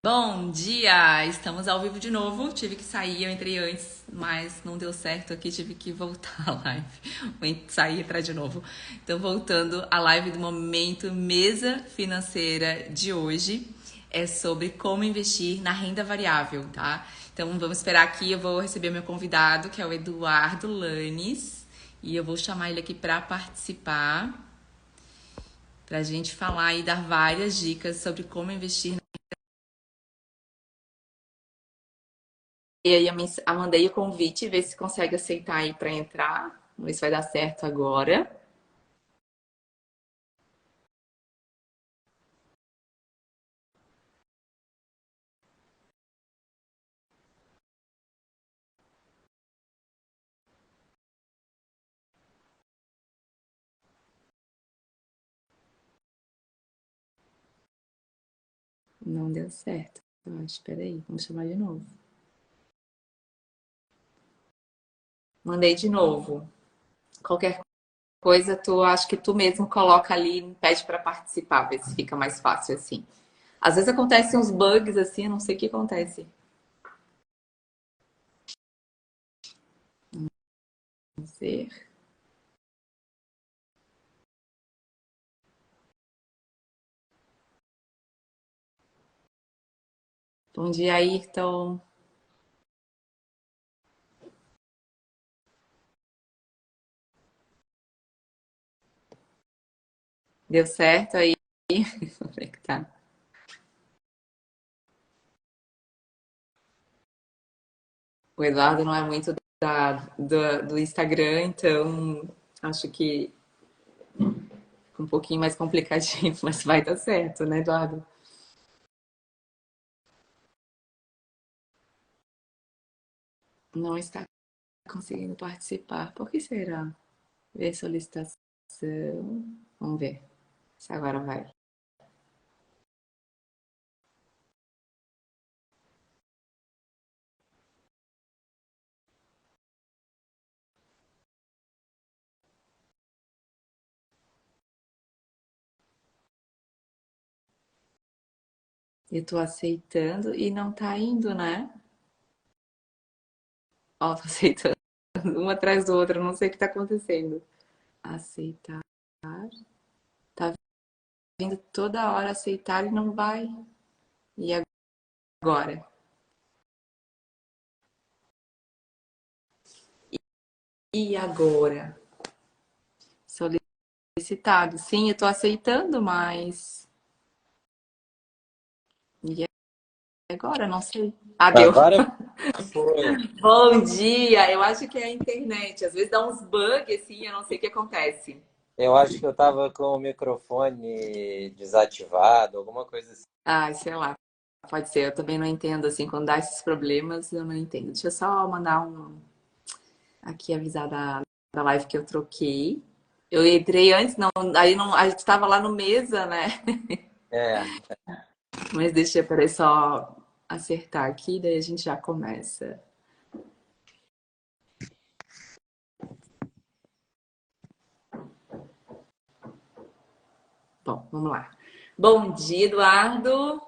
Bom dia! Estamos ao vivo de novo. Tive que sair, eu entrei antes, mas não deu certo aqui, tive que voltar à live. Sair e entrar de novo. Então, voltando à live do momento Mesa Financeira de hoje, é sobre como investir na renda variável, tá? Então, vamos esperar aqui, eu vou receber meu convidado, que é o Eduardo Lanes, e eu vou chamar ele aqui para participar, para a gente falar e dar várias dicas sobre como investir. E aí eu mandei o convite, ver se consegue aceitar aí para entrar. Vamos ver se vai dar certo agora. Não deu certo. Eu acho, espera aí, vamos chamar de novo. Mandei de novo. Qualquer coisa, tu acho que tu mesmo coloca ali, pede para participar, ver se fica mais fácil assim. Às vezes acontecem uns bugs assim, eu não sei o que acontece. Vamos ver. Bom dia, Ayrton. Deu certo aí? Como é que tá? O Eduardo não é muito do Instagram, então acho que um pouquinho mais complicadinho, mas vai dar certo, né, Eduardo? Não está conseguindo participar. Por que será? Ver solicitação. Vamos ver se agora vai. Eu tô aceitando e não tá indo, né? Ó, tô aceitando uma atrás do outro, não sei o que tá acontecendo. Aceitar. Tá vindo toda hora aceitar e não vai. E agora? E agora? Solicitado. Sim, eu tô aceitando, mas. E agora? Não sei. Ah, deu. Agora foi. Bom dia! Eu acho que é a internet. Às vezes dá uns bugs assim, eu não sei o que acontece. Eu acho que eu estava com o microfone desativado, alguma coisa assim. Ah, sei lá. Pode ser. Eu também não entendo assim, quando dá esses problemas, eu não entendo. Deixa eu só mandar um aqui avisar da live que eu troquei. Eu entrei antes, não, aí não, a gente estava lá no mesa, né? É, Mas deixa eu só acertar aqui, daí a gente já começa. Bom, vamos lá. Bom dia, Eduardo.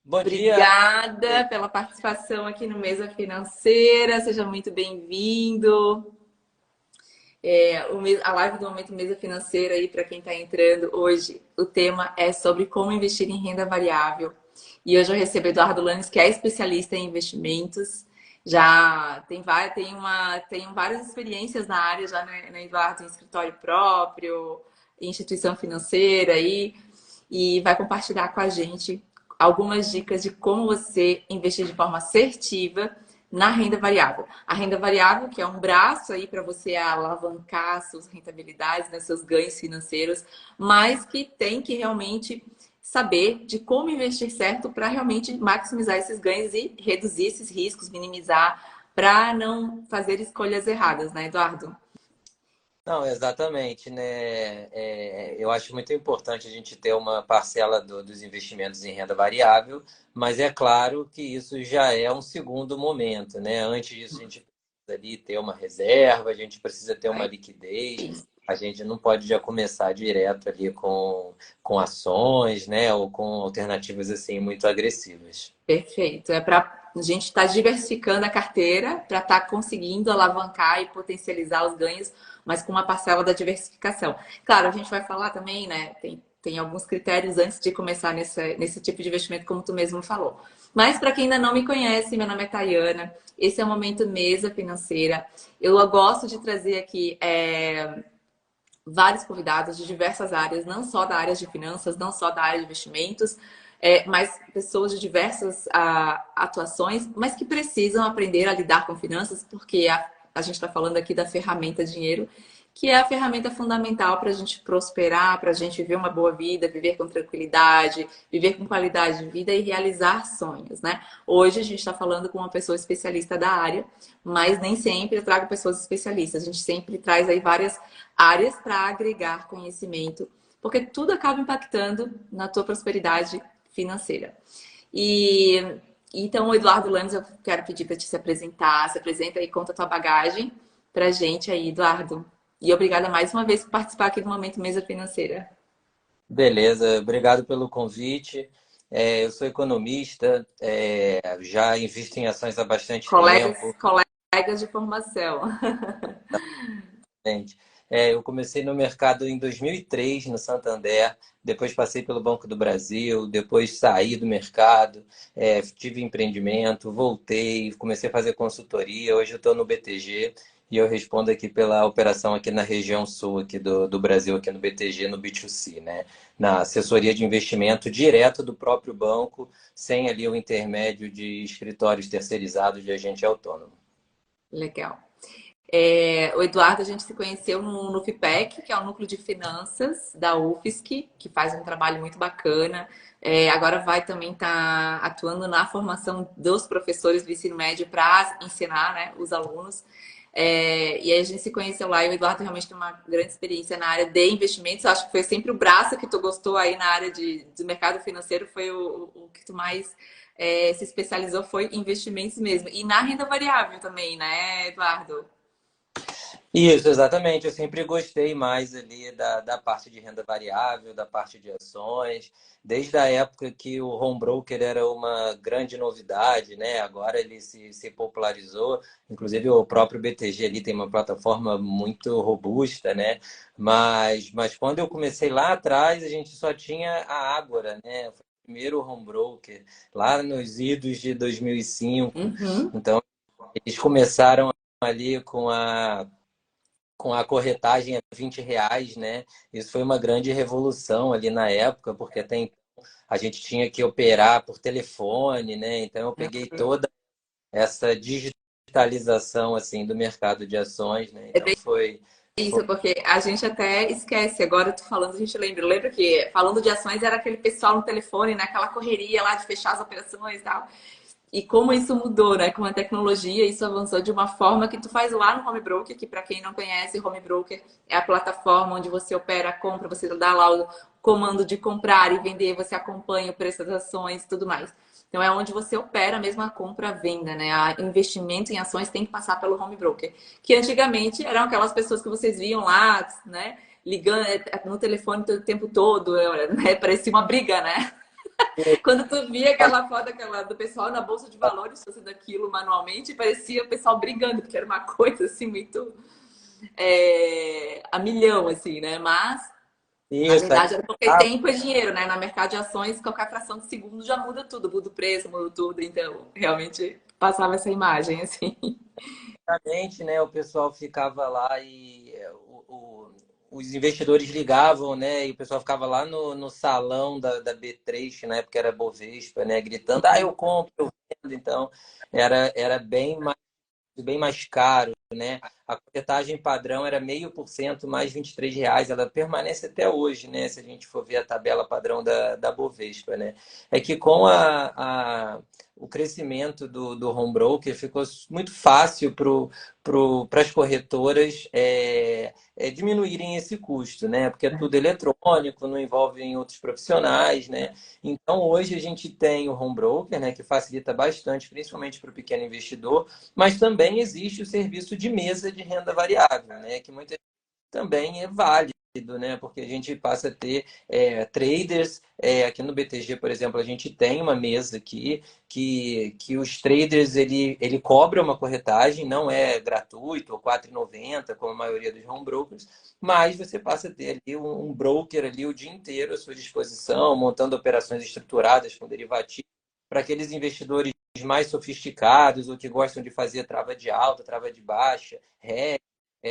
bom dia. Obrigada pela participação aqui no Mesa Financeira. Seja muito bem-vindo. A live do Momento Mesa Financeira aí, para quem está entrando hoje, o tema é sobre como investir em renda variável. E hoje eu recebo Eduardo Lanes, que é especialista em investimentos. Já tem várias experiências na área, já, né, Eduardo, em escritório próprio, instituição financeira aí, e vai compartilhar com a gente algumas dicas de como você investir de forma assertiva na renda variável. A renda variável, que é um braço aí para você alavancar suas rentabilidades, né, seus ganhos financeiros, mas que tem que realmente saber de como investir certo para realmente maximizar esses ganhos e reduzir esses riscos, minimizar, para não fazer escolhas erradas, né, Eduardo? Não, exatamente, né? Eu acho muito importante a gente ter uma parcela dos investimentos em renda variável, mas é claro que isso já é um segundo momento, né? Antes disso, a gente precisa ali ter uma reserva, a gente precisa ter uma liquidez. A gente não pode já começar direto ali com ações, né? Ou com alternativas assim muito agressivas. Perfeito. É para a gente estar diversificando a carteira para estar conseguindo alavancar e potencializar os ganhos, mas com uma parcela da diversificação. Claro, a gente vai falar também, né? Tem alguns critérios antes de começar nesse tipo de investimento, como tu mesmo falou. Mas para quem ainda não me conhece, meu nome é Tayana. Esse é o Momento Mesa Financeira. Eu gosto de trazer aqui vários convidados de diversas áreas, não só da área de finanças, não só da área de investimentos, mas pessoas de diversas atuações, mas que precisam aprender a lidar com finanças, porque a gente está falando aqui da ferramenta dinheiro, que é a ferramenta fundamental para a gente prosperar, para a gente viver uma boa vida, viver com tranquilidade, viver com qualidade de vida e realizar sonhos, né? Hoje a gente está falando com uma pessoa especialista da área, mas nem sempre eu trago pessoas especialistas. A gente sempre traz aí várias áreas para agregar conhecimento, porque tudo acaba impactando na tua prosperidade financeira. E então, Eduardo Lanes, eu quero pedir para te se apresentar, se apresenta e conta a tua bagagem para gente aí, Eduardo. E obrigada mais uma vez por participar aqui do Momento Mesa Financeira. Beleza, obrigado pelo convite. Eu sou economista, já invisto em ações há bastante tempo. Colegas de formação. Gente. Eu comecei no mercado em 2003, no Santander, depois passei pelo Banco do Brasil, depois saí do mercado, tive empreendimento, voltei, comecei a fazer consultoria, hoje eu estou no BTG e eu respondo aqui pela operação aqui na região sul aqui do Brasil, aqui no BTG, no B2C, né? Na assessoria de investimento direto do próprio banco, sem ali o intermédio de escritórios terceirizados de agente autônomo. Legal. O Eduardo, a gente se conheceu no FIPEC, que é o Núcleo de Finanças da UFSC, que faz um trabalho muito bacana. Agora vai também estar atuando na formação dos professores do ensino médio para ensinar, né, os alunos. E aí a gente se conheceu lá e o Eduardo realmente tem uma grande experiência na área de investimentos. Eu acho que foi sempre o braço que tu gostou aí na área do mercado financeiro, foi o que tu mais se especializou, foi investimentos mesmo. E na renda variável também, né, Eduardo? Isso, exatamente. Eu sempre gostei mais ali da parte de renda variável, da parte de ações, desde a época que o home broker era uma grande novidade, né? Agora ele se popularizou, inclusive o próprio BTG ali tem uma plataforma muito robusta, né? Mas quando eu comecei lá atrás, a gente só tinha a Ágora, né? Foi o primeiro home broker, lá nos idos de 2005. Uhum. Então, eles começaram ali com a corretagem a R$ 20, né? Isso foi uma grande revolução ali na época, porque até então a gente tinha que operar por telefone, né? Então eu peguei toda essa digitalização assim do mercado de ações, né? É Então bem foi. isso, porque a gente até esquece. Agora tu falando, a gente lembra. Lembra que falando de ações era aquele pessoal no telefone, naquela correria lá de fechar as operações e tal. E como isso mudou, né? Com a tecnologia, isso avançou de uma forma que tu faz lá no Home Broker, que para quem não conhece, o Home Broker é a plataforma onde você opera a compra, você dá lá o comando de comprar e vender, você acompanha o preço das ações e tudo mais. Então é onde você opera mesmo a compra, a venda, né? A investimento em ações tem que passar pelo Home Broker, que antigamente eram aquelas pessoas que vocês viam lá, né? Ligando no telefone o tempo todo, né? Parecia uma briga, né? Quando tu via aquela foto do pessoal na bolsa de valores fazendo aquilo manualmente, parecia o pessoal brigando, porque era uma coisa assim muito a milhão, assim, né? Mas na Isso, aí, verdade era porque tempo é dinheiro, né? No mercado de ações, qualquer fração de segundo já muda tudo, muda o preço, muda tudo. Então, realmente passava essa imagem, assim. exatamente, né? O pessoal ficava lá e os investidores ligavam, né? E o pessoal ficava lá no salão da B3, que na época era Bovespa, né? Gritando, eu compro, eu vendo. Então, era bem mais caro, né? A corretagem padrão era 0,5% mais R$ 23. Ela permanece até hoje, né? Se a gente for ver a tabela padrão da Bovespa, né? É que com o crescimento do home broker ficou muito fácil para as corretoras diminuírem esse custo, né? Porque é tudo eletrônico, não envolve outros profissionais, né? Então hoje a gente tem o home broker, né? Que facilita bastante, principalmente para o pequeno investidor, mas também existe o serviço de mesa de renda variável, né? Que muita também é válido, né? Porque a gente passa a ter traders. Aqui no BTG, por exemplo, a gente tem uma mesa aqui que os traders ele cobra uma corretagem, não é gratuito, ou 4,90, como a maioria dos home brokers, mas você passa a ter ali um broker ali o dia inteiro à sua disposição, montando operações estruturadas com derivativos para aqueles investidores mais sofisticados ou que gostam de fazer trava de alta, trava de baixa,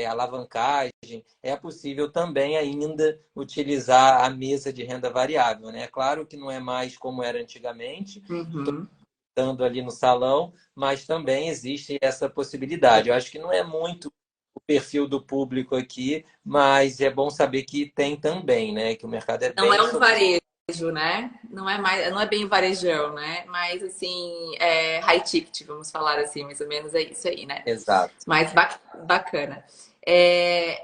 alavancagem. É possível também ainda utilizar a mesa de renda variável, né? É claro que não é mais como era antigamente, Uhum. estando ali no salão, mas também existe essa possibilidade. Eu acho que não é muito o perfil do público aqui, mas é bom saber que tem também, né? Que o mercado é Não bem é um sofisticado. varejo, né? Não é bem varejão, né? Mas assim, é high ticket, vamos falar assim, mais ou menos é isso aí, né? Exato. Mais bacana. É,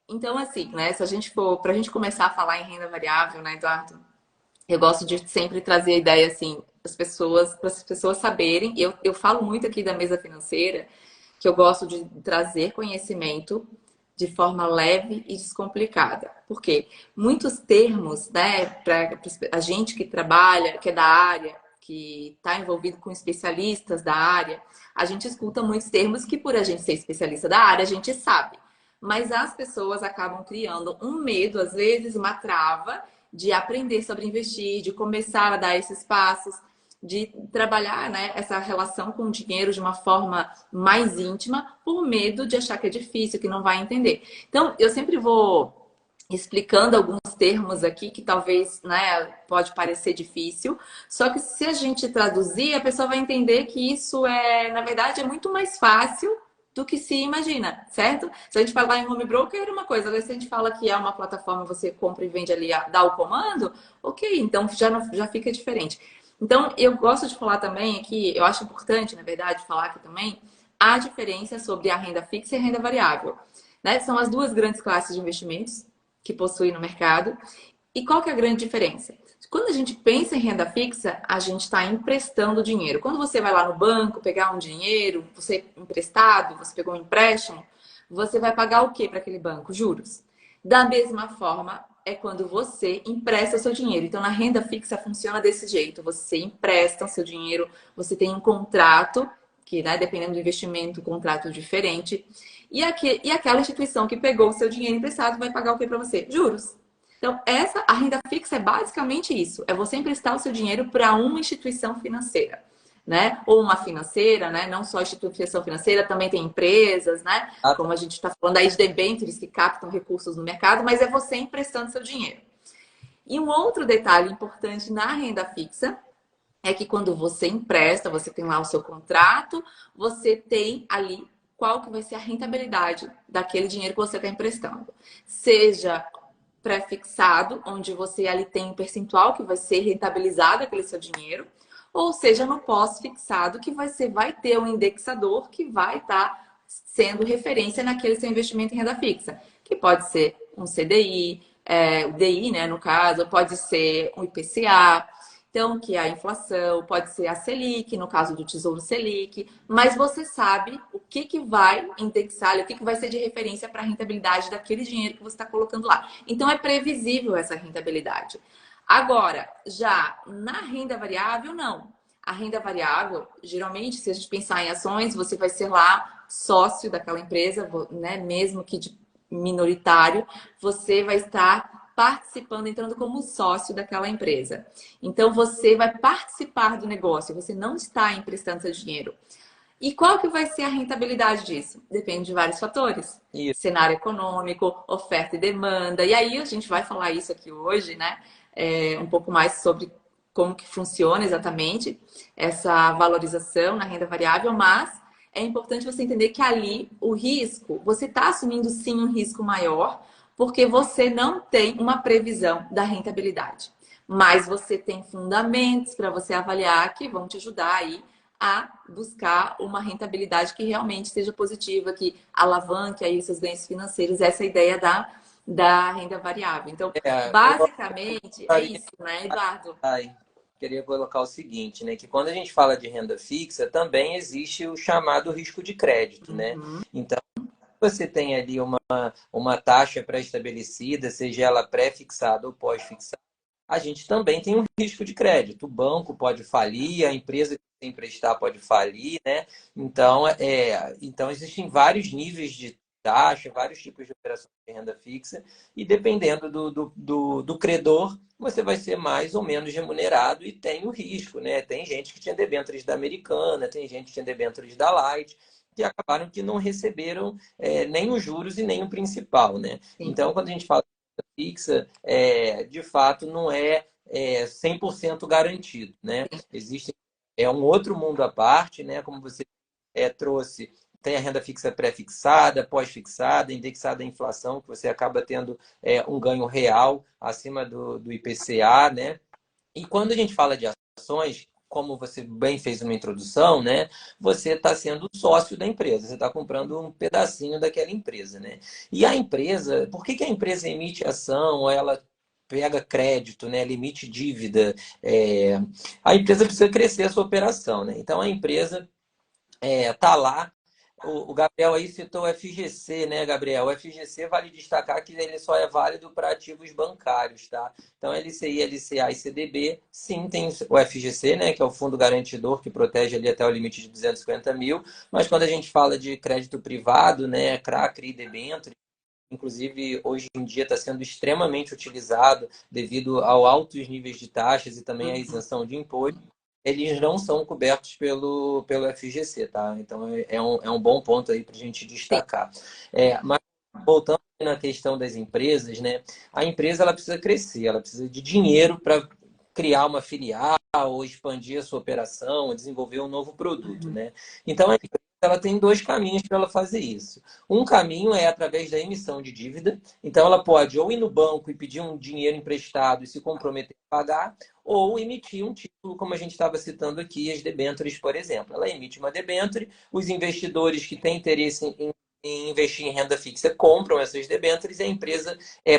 então, assim, né? Se a gente for, para a gente começar a falar em renda variável, né, Eduardo? Eu gosto de sempre trazer a ideia assim, para as pessoas saberem. Eu falo muito aqui da mesa financeira que eu gosto de trazer conhecimento de forma leve e descomplicada. Porque muitos termos, né, para a gente que trabalha, que é da área, que está envolvido com especialistas da área, a gente escuta muitos termos que, por a gente ser especialista da área, a gente sabe. Mas as pessoas acabam criando um medo, às vezes, uma trava de aprender sobre investir, de começar a dar esses passos, de trabalhar, né, essa relação com o dinheiro de uma forma mais íntima, por medo de achar que é difícil, que não vai entender. Então, eu sempre vou explicando alguns termos aqui que talvez, né, pode parecer difícil, só que se a gente traduzir, a pessoa vai entender que isso na verdade, é muito mais fácil do que se imagina, certo? Se a gente falar em home broker, é uma coisa. Agora, se a gente fala que é uma plataforma, você compra e vende ali, dá o comando, ok, então já fica diferente. Então, eu gosto de falar também aqui, eu acho importante, na verdade, falar aqui também a diferença sobre a renda fixa e a renda variável. Né? São as duas grandes classes de investimentos que possuem no mercado. E qual que é a grande diferença? Quando a gente pensa em renda fixa, a gente está emprestando dinheiro. Quando você vai lá no banco pegar um dinheiro, você emprestado, você pegou um empréstimo, você vai pagar o que para aquele banco? Juros. Da mesma forma, é quando você empresta o seu dinheiro. Então, na renda fixa funciona desse jeito. Você empresta o seu dinheiro, você tem um contrato, que, né, dependendo do investimento, um contrato diferente. E aquela instituição que pegou o seu dinheiro emprestado vai pagar o que para você? Juros. Então, a renda fixa é basicamente isso: é você emprestar o seu dinheiro para uma instituição financeira, né? Ou uma financeira, né? Não só instituição financeira, também tem empresas, né? Ah, Como a gente está falando aí de debêntures que captam recursos no mercado, mas é você emprestando seu dinheiro. E um outro detalhe importante na renda fixa é que quando você empresta, você tem lá o seu contrato, você tem ali qual que vai ser a rentabilidade daquele dinheiro que você está emprestando. Seja pré-fixado, onde você ali tem um percentual que vai ser rentabilizado aquele seu dinheiro, ou seja, no pós-fixado, que você vai ter um indexador que vai estar sendo referência naquele seu investimento em renda fixa, que pode ser um CDI, o DI, né, no caso, pode ser um IPCA, então, que é a inflação, pode ser a Selic, no caso do Tesouro Selic, mas você sabe o que vai indexar, o que vai ser de referência para a rentabilidade daquele dinheiro que você está colocando lá. Então, é previsível essa rentabilidade. Agora, já na renda variável, não. A renda variável, geralmente, se a gente pensar em ações, você vai ser lá sócio daquela empresa, né? Mesmo que de minoritário, você vai estar participando, entrando como sócio daquela empresa. Então, você vai participar do negócio, você não está emprestando seu dinheiro. E qual que vai ser a rentabilidade disso? Depende de vários fatores. isso. Cenário econômico, oferta e demanda. E aí a gente vai falar isso aqui hoje, né? Um pouco mais sobre como que funciona exatamente essa valorização na renda variável, mas é importante você entender que ali o risco, você está assumindo sim um risco maior, porque você não tem uma previsão da rentabilidade. Mas você tem fundamentos para você avaliar que vão te ajudar aí a buscar uma rentabilidade que realmente seja positiva, que alavanque aí os seus ganhos financeiros, essa é a ideia da renda variável. Então, Eu basicamente, é gostaria, isso, né, Eduardo? queria colocar o seguinte, né? Que quando a gente fala de renda fixa, também existe o chamado risco de crédito, né? Uhum. Então, você tem ali uma taxa pré-estabelecida, seja ela pré-fixada ou pós-fixada, a gente também tem um risco de crédito. O banco pode falir, a empresa que tem emprestar pode falir, né? Então existem vários níveis de taxa, vários tipos de operações de renda fixa, e dependendo do credor, você vai ser mais ou menos remunerado e tem o risco, né? Tem gente que tinha debêntures da Americana, tem gente que tinha debêntures da Light, que acabaram que não receberam nem os juros e nem o principal, né? Sim. Então, quando a gente fala fixa, de fato, não é 100% garantido, né? Existe um outro mundo à parte, né? Como você trouxe, tem a renda fixa pré-fixada, pós-fixada, indexada à inflação, que você acaba tendo um ganho real acima do IPCA, né? E quando a gente fala de ações, como você bem fez uma introdução, né? Você está sendo sócio da empresa, você está comprando um pedacinho daquela empresa, né? E a empresa, por que a empresa emite ação, ela pega crédito, né? Ela emite dívida? A empresa precisa crescer a sua operação, né? Então a empresa está lá. O Gabriel aí citou o FGC, né, Gabriel? O FGC vale destacar que ele só é válido para ativos bancários, tá? Então, LCI, LCA e CDB, sim, tem o FGC, né, que é o fundo garantidor que protege ali até o limite de 250 mil, mas quando a gente fala de crédito privado, né, CRA, CRI, debênture, inclusive hoje em dia está sendo extremamente utilizado devido ao altos níveis de taxas e também à isenção de imposto, eles não são cobertos pelo FGC, tá? Então é um bom ponto aí para a gente Sim. destacar. Mas voltando na questão das empresas, né? A empresa ela precisa crescer, ela precisa de dinheiro para criar uma filial ou expandir a sua operação, desenvolver um novo produto, né? Então a empresa ela tem dois caminhos para ela fazer isso. Um caminho é através da emissão de dívida. Então ela pode ou ir no banco e pedir um dinheiro emprestado e se comprometer a pagar, ou emitir um título, como a gente estava citando aqui, as debêntures, por exemplo. Ela emite uma debênture, os investidores que têm interesse em investir em renda fixa compram essas debêntures e a empresa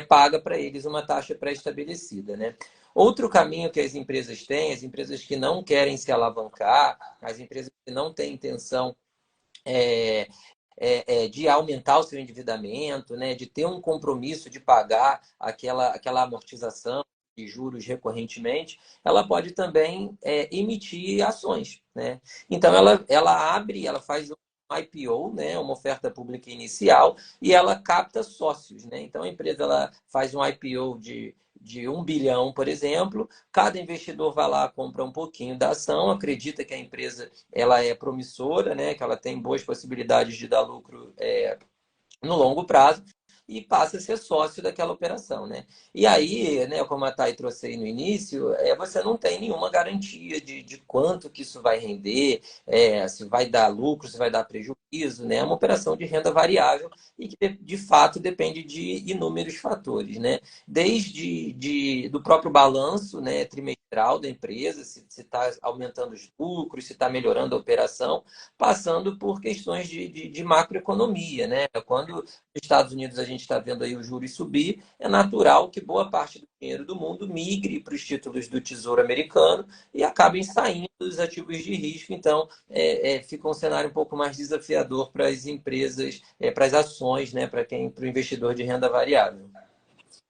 paga para eles uma taxa pré-estabelecida, né? Outro caminho que as empresas têm, as empresas que não querem se alavancar, as empresas que não têm intenção é, de aumentar o seu endividamento, né, de ter um compromisso de pagar aquela amortização de juros recorrentemente, ela pode também emitir ações, né? Então ela abre, ela faz um IPO, né, uma oferta pública inicial, e ela capta sócios, né? Então a empresa ela faz um IPO de 1 bilhão, por exemplo, cada investidor vai lá, compra um pouquinho da ação, acredita que a empresa ela é promissora, né, que ela tem boas possibilidades de dar lucro no longo prazo e passa a ser sócio daquela operação, né? E aí, né, como a Thay trouxe aí no início, você não tem nenhuma garantia de quanto que isso vai render, se vai dar lucro, se vai dar prejuízo, né? É uma operação de renda variável e que, de fato, depende de inúmeros fatores, né? Desde do próprio balanço, né, trimestral da empresa, se está aumentando os lucros, se está melhorando a operação, passando por questões de macroeconomia, né? Quando Estados Unidos a gente está vendo aí os juros subir, é natural que boa parte do dinheiro do mundo migre para os títulos do Tesouro Americano e acabem saindo dos ativos de risco. Então, fica um cenário um pouco mais desafiador para as empresas, para as ações, né, para o investidor de renda variável.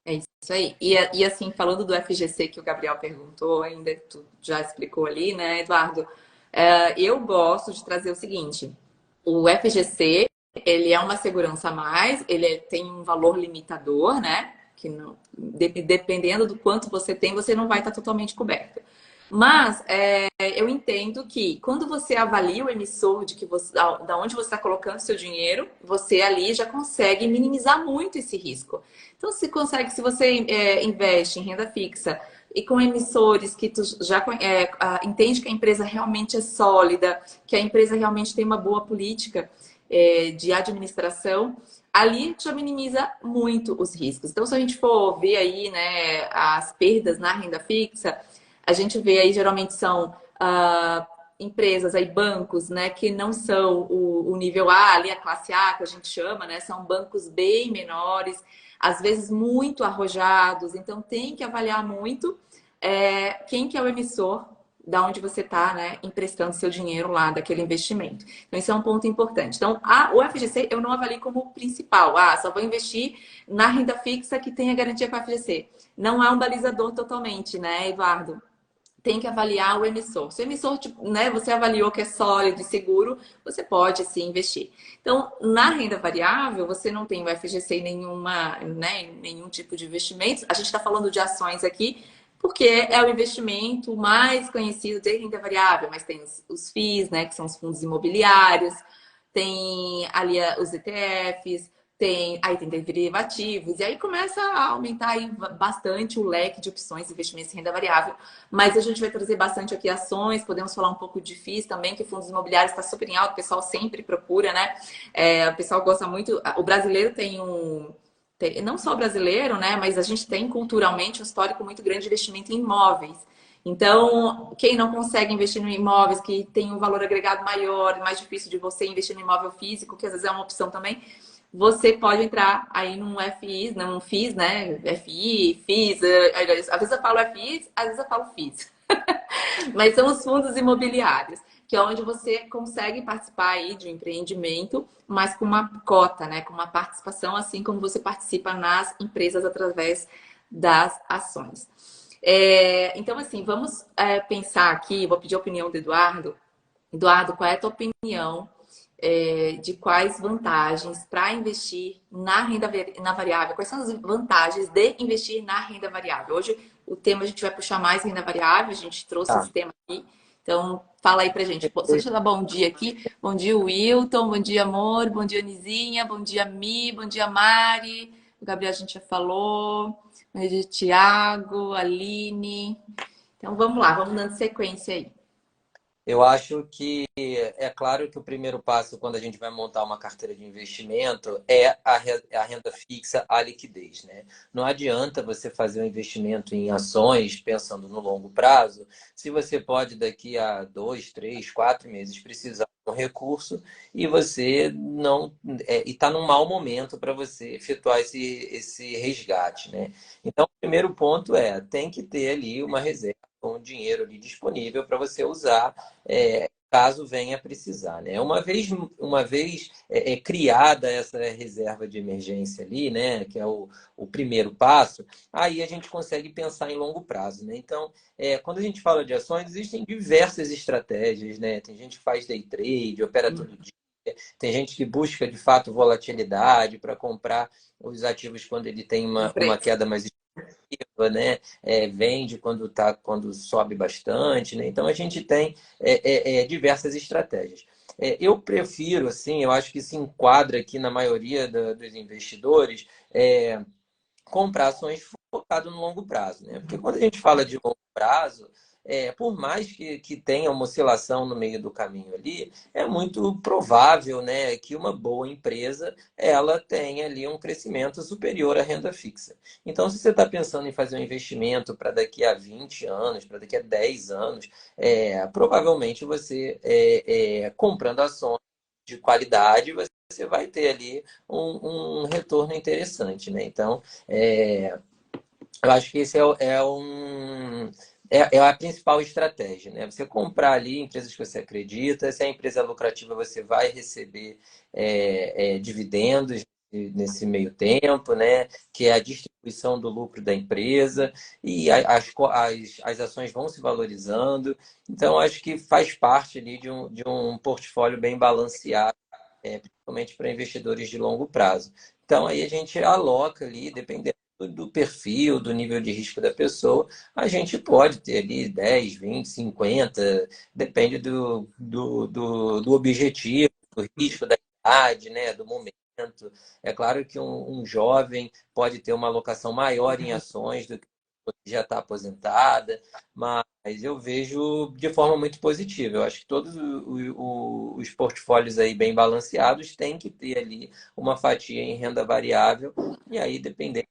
É isso aí. E assim, falando do FGC que o Gabriel perguntou, ainda tu já explicou ali, né, Eduardo? Eu gosto de trazer o seguinte: o FGC, ele é uma segurança a mais, tem um valor limitador, né? Que não, dependendo do quanto você tem, você não vai estar totalmente coberto. Mas eu entendo que quando você avalia o emissor da onde você está colocando seu dinheiro, você ali já consegue minimizar muito esse risco. Então, se você investe em renda fixa e com emissores que tu já entende que a empresa realmente é sólida, que a empresa realmente tem uma boa política de administração, ali já minimiza muito os riscos. Então, se a gente for ver aí, né, as perdas na renda fixa, a gente vê aí geralmente são empresas, aí bancos, né, que não são o nível A, ali a classe A, que a gente chama, né, são bancos bem menores, às vezes muito arrojados, então tem que avaliar muito quem que é o emissor da onde você está, né, emprestando seu dinheiro lá daquele investimento. Então, isso é um ponto importante. Então, o FGC eu não avalio como principal. Só vou investir na renda fixa que tenha garantia com o FGC. Não é um balizador totalmente, né, Eduardo? Tem que avaliar o emissor. Se o emissor, tipo, né, você avaliou que é sólido e seguro, você pode sim investir. Então, na renda variável, você não tem o FGC em nenhum tipo de investimento. A gente está falando de ações aqui, porque é o investimento mais conhecido de renda variável, mas tem os FIIs, né, que são os fundos imobiliários, tem ali os ETFs, aí tem derivativos, e aí começa a aumentar aí bastante o leque de opções de investimentos em renda variável. Mas a gente vai trazer bastante aqui ações, podemos falar um pouco de FIIs também, que fundos imobiliários está super em alta, o pessoal sempre procura, né? O pessoal gosta muito, o brasileiro não só o brasileiro, né? Mas a gente tem culturalmente um histórico muito grande de investimento em imóveis. Então, quem não consegue investir em imóveis que tem um valor agregado maior, mais difícil de você investir no imóvel físico, que às vezes é uma opção também, você pode entrar aí num FIs, né? Um FIs, né? FI, FIs, às vezes eu falo FIs, às vezes eu falo FIs. Mas são os fundos imobiliários, que é onde você consegue participar aí de um empreendimento, mas com uma cota, né? Com uma participação, assim como você participa nas empresas através das ações. Então, assim, vamos pensar aqui, vou pedir a opinião do Eduardo. Eduardo, qual é a tua opinião de quais vantagens para investir na variável? Quais são as vantagens de investir na renda variável? Hoje o tema a gente vai puxar mais renda variável, a gente trouxe Tá. esse tema aqui. Então, fala aí pra gente. Só deixa eu dar bom dia aqui. Bom dia, Wilton. Bom dia, amor. Bom dia, Nizinha. Bom dia, Mi. Bom dia, Mari. O Gabriel a gente já falou. Bom dia, Tiago, Aline. Então, vamos lá. Vamos dando sequência aí. Eu acho que é claro que o primeiro passo quando a gente vai montar uma carteira de investimento é a renda fixa, a liquidez, né? Não adianta você fazer um investimento em ações pensando no longo prazo, se você pode daqui a 2, 3, 4 meses precisar de um recurso e você não e está num mau momento para você efetuar esse resgate, né? Então, o primeiro ponto tem que ter ali uma reserva com dinheiro ali disponível para você usar caso venha a precisar, né? Uma vez criada essa reserva de emergência ali, né, que é o primeiro passo, aí a gente consegue pensar em longo prazo, né? Então, quando a gente fala de ações, existem diversas estratégias, né? Tem gente que faz day trade, opera todo dia. Tem gente que busca, de fato, volatilidade para comprar os ativos quando ele tem uma queda mais expressiva, né? Vende quando sobe bastante, né? Então, a gente tem diversas estratégias. Eu prefiro, assim, eu acho que se enquadra aqui na maioria dos investidores, comprar ações focado no longo prazo, né? Porque quando a gente fala de longo prazo, por mais que tenha uma oscilação no meio do caminho ali, é muito provável, né, que uma boa empresa ela tenha ali um crescimento superior à renda fixa. Então, se você está pensando em fazer um investimento para daqui a 20 anos, para daqui a 10 anos, provavelmente você, comprando ações de qualidade, você vai ter ali um retorno interessante, né? Então, eu acho que esse é a principal estratégia, né? Você comprar ali empresas que você acredita, se a empresa é lucrativa, você vai receber dividendos nesse meio tempo, né? Que é a distribuição do lucro da empresa, e as ações vão se valorizando. Então, acho que faz parte ali de um portfólio bem balanceado, principalmente para investidores de longo prazo. Então, aí a gente aloca ali, dependendo do perfil, do nível de risco da pessoa, a gente pode ter ali 10, 20, 50, depende do objetivo, do risco, da idade, né, do momento. É claro que um jovem pode ter uma alocação maior em ações do que já está aposentada, mas eu vejo de forma muito positiva. Eu acho que todos os portfólios aí bem balanceados têm que ter ali uma fatia em renda variável, e aí, dependendo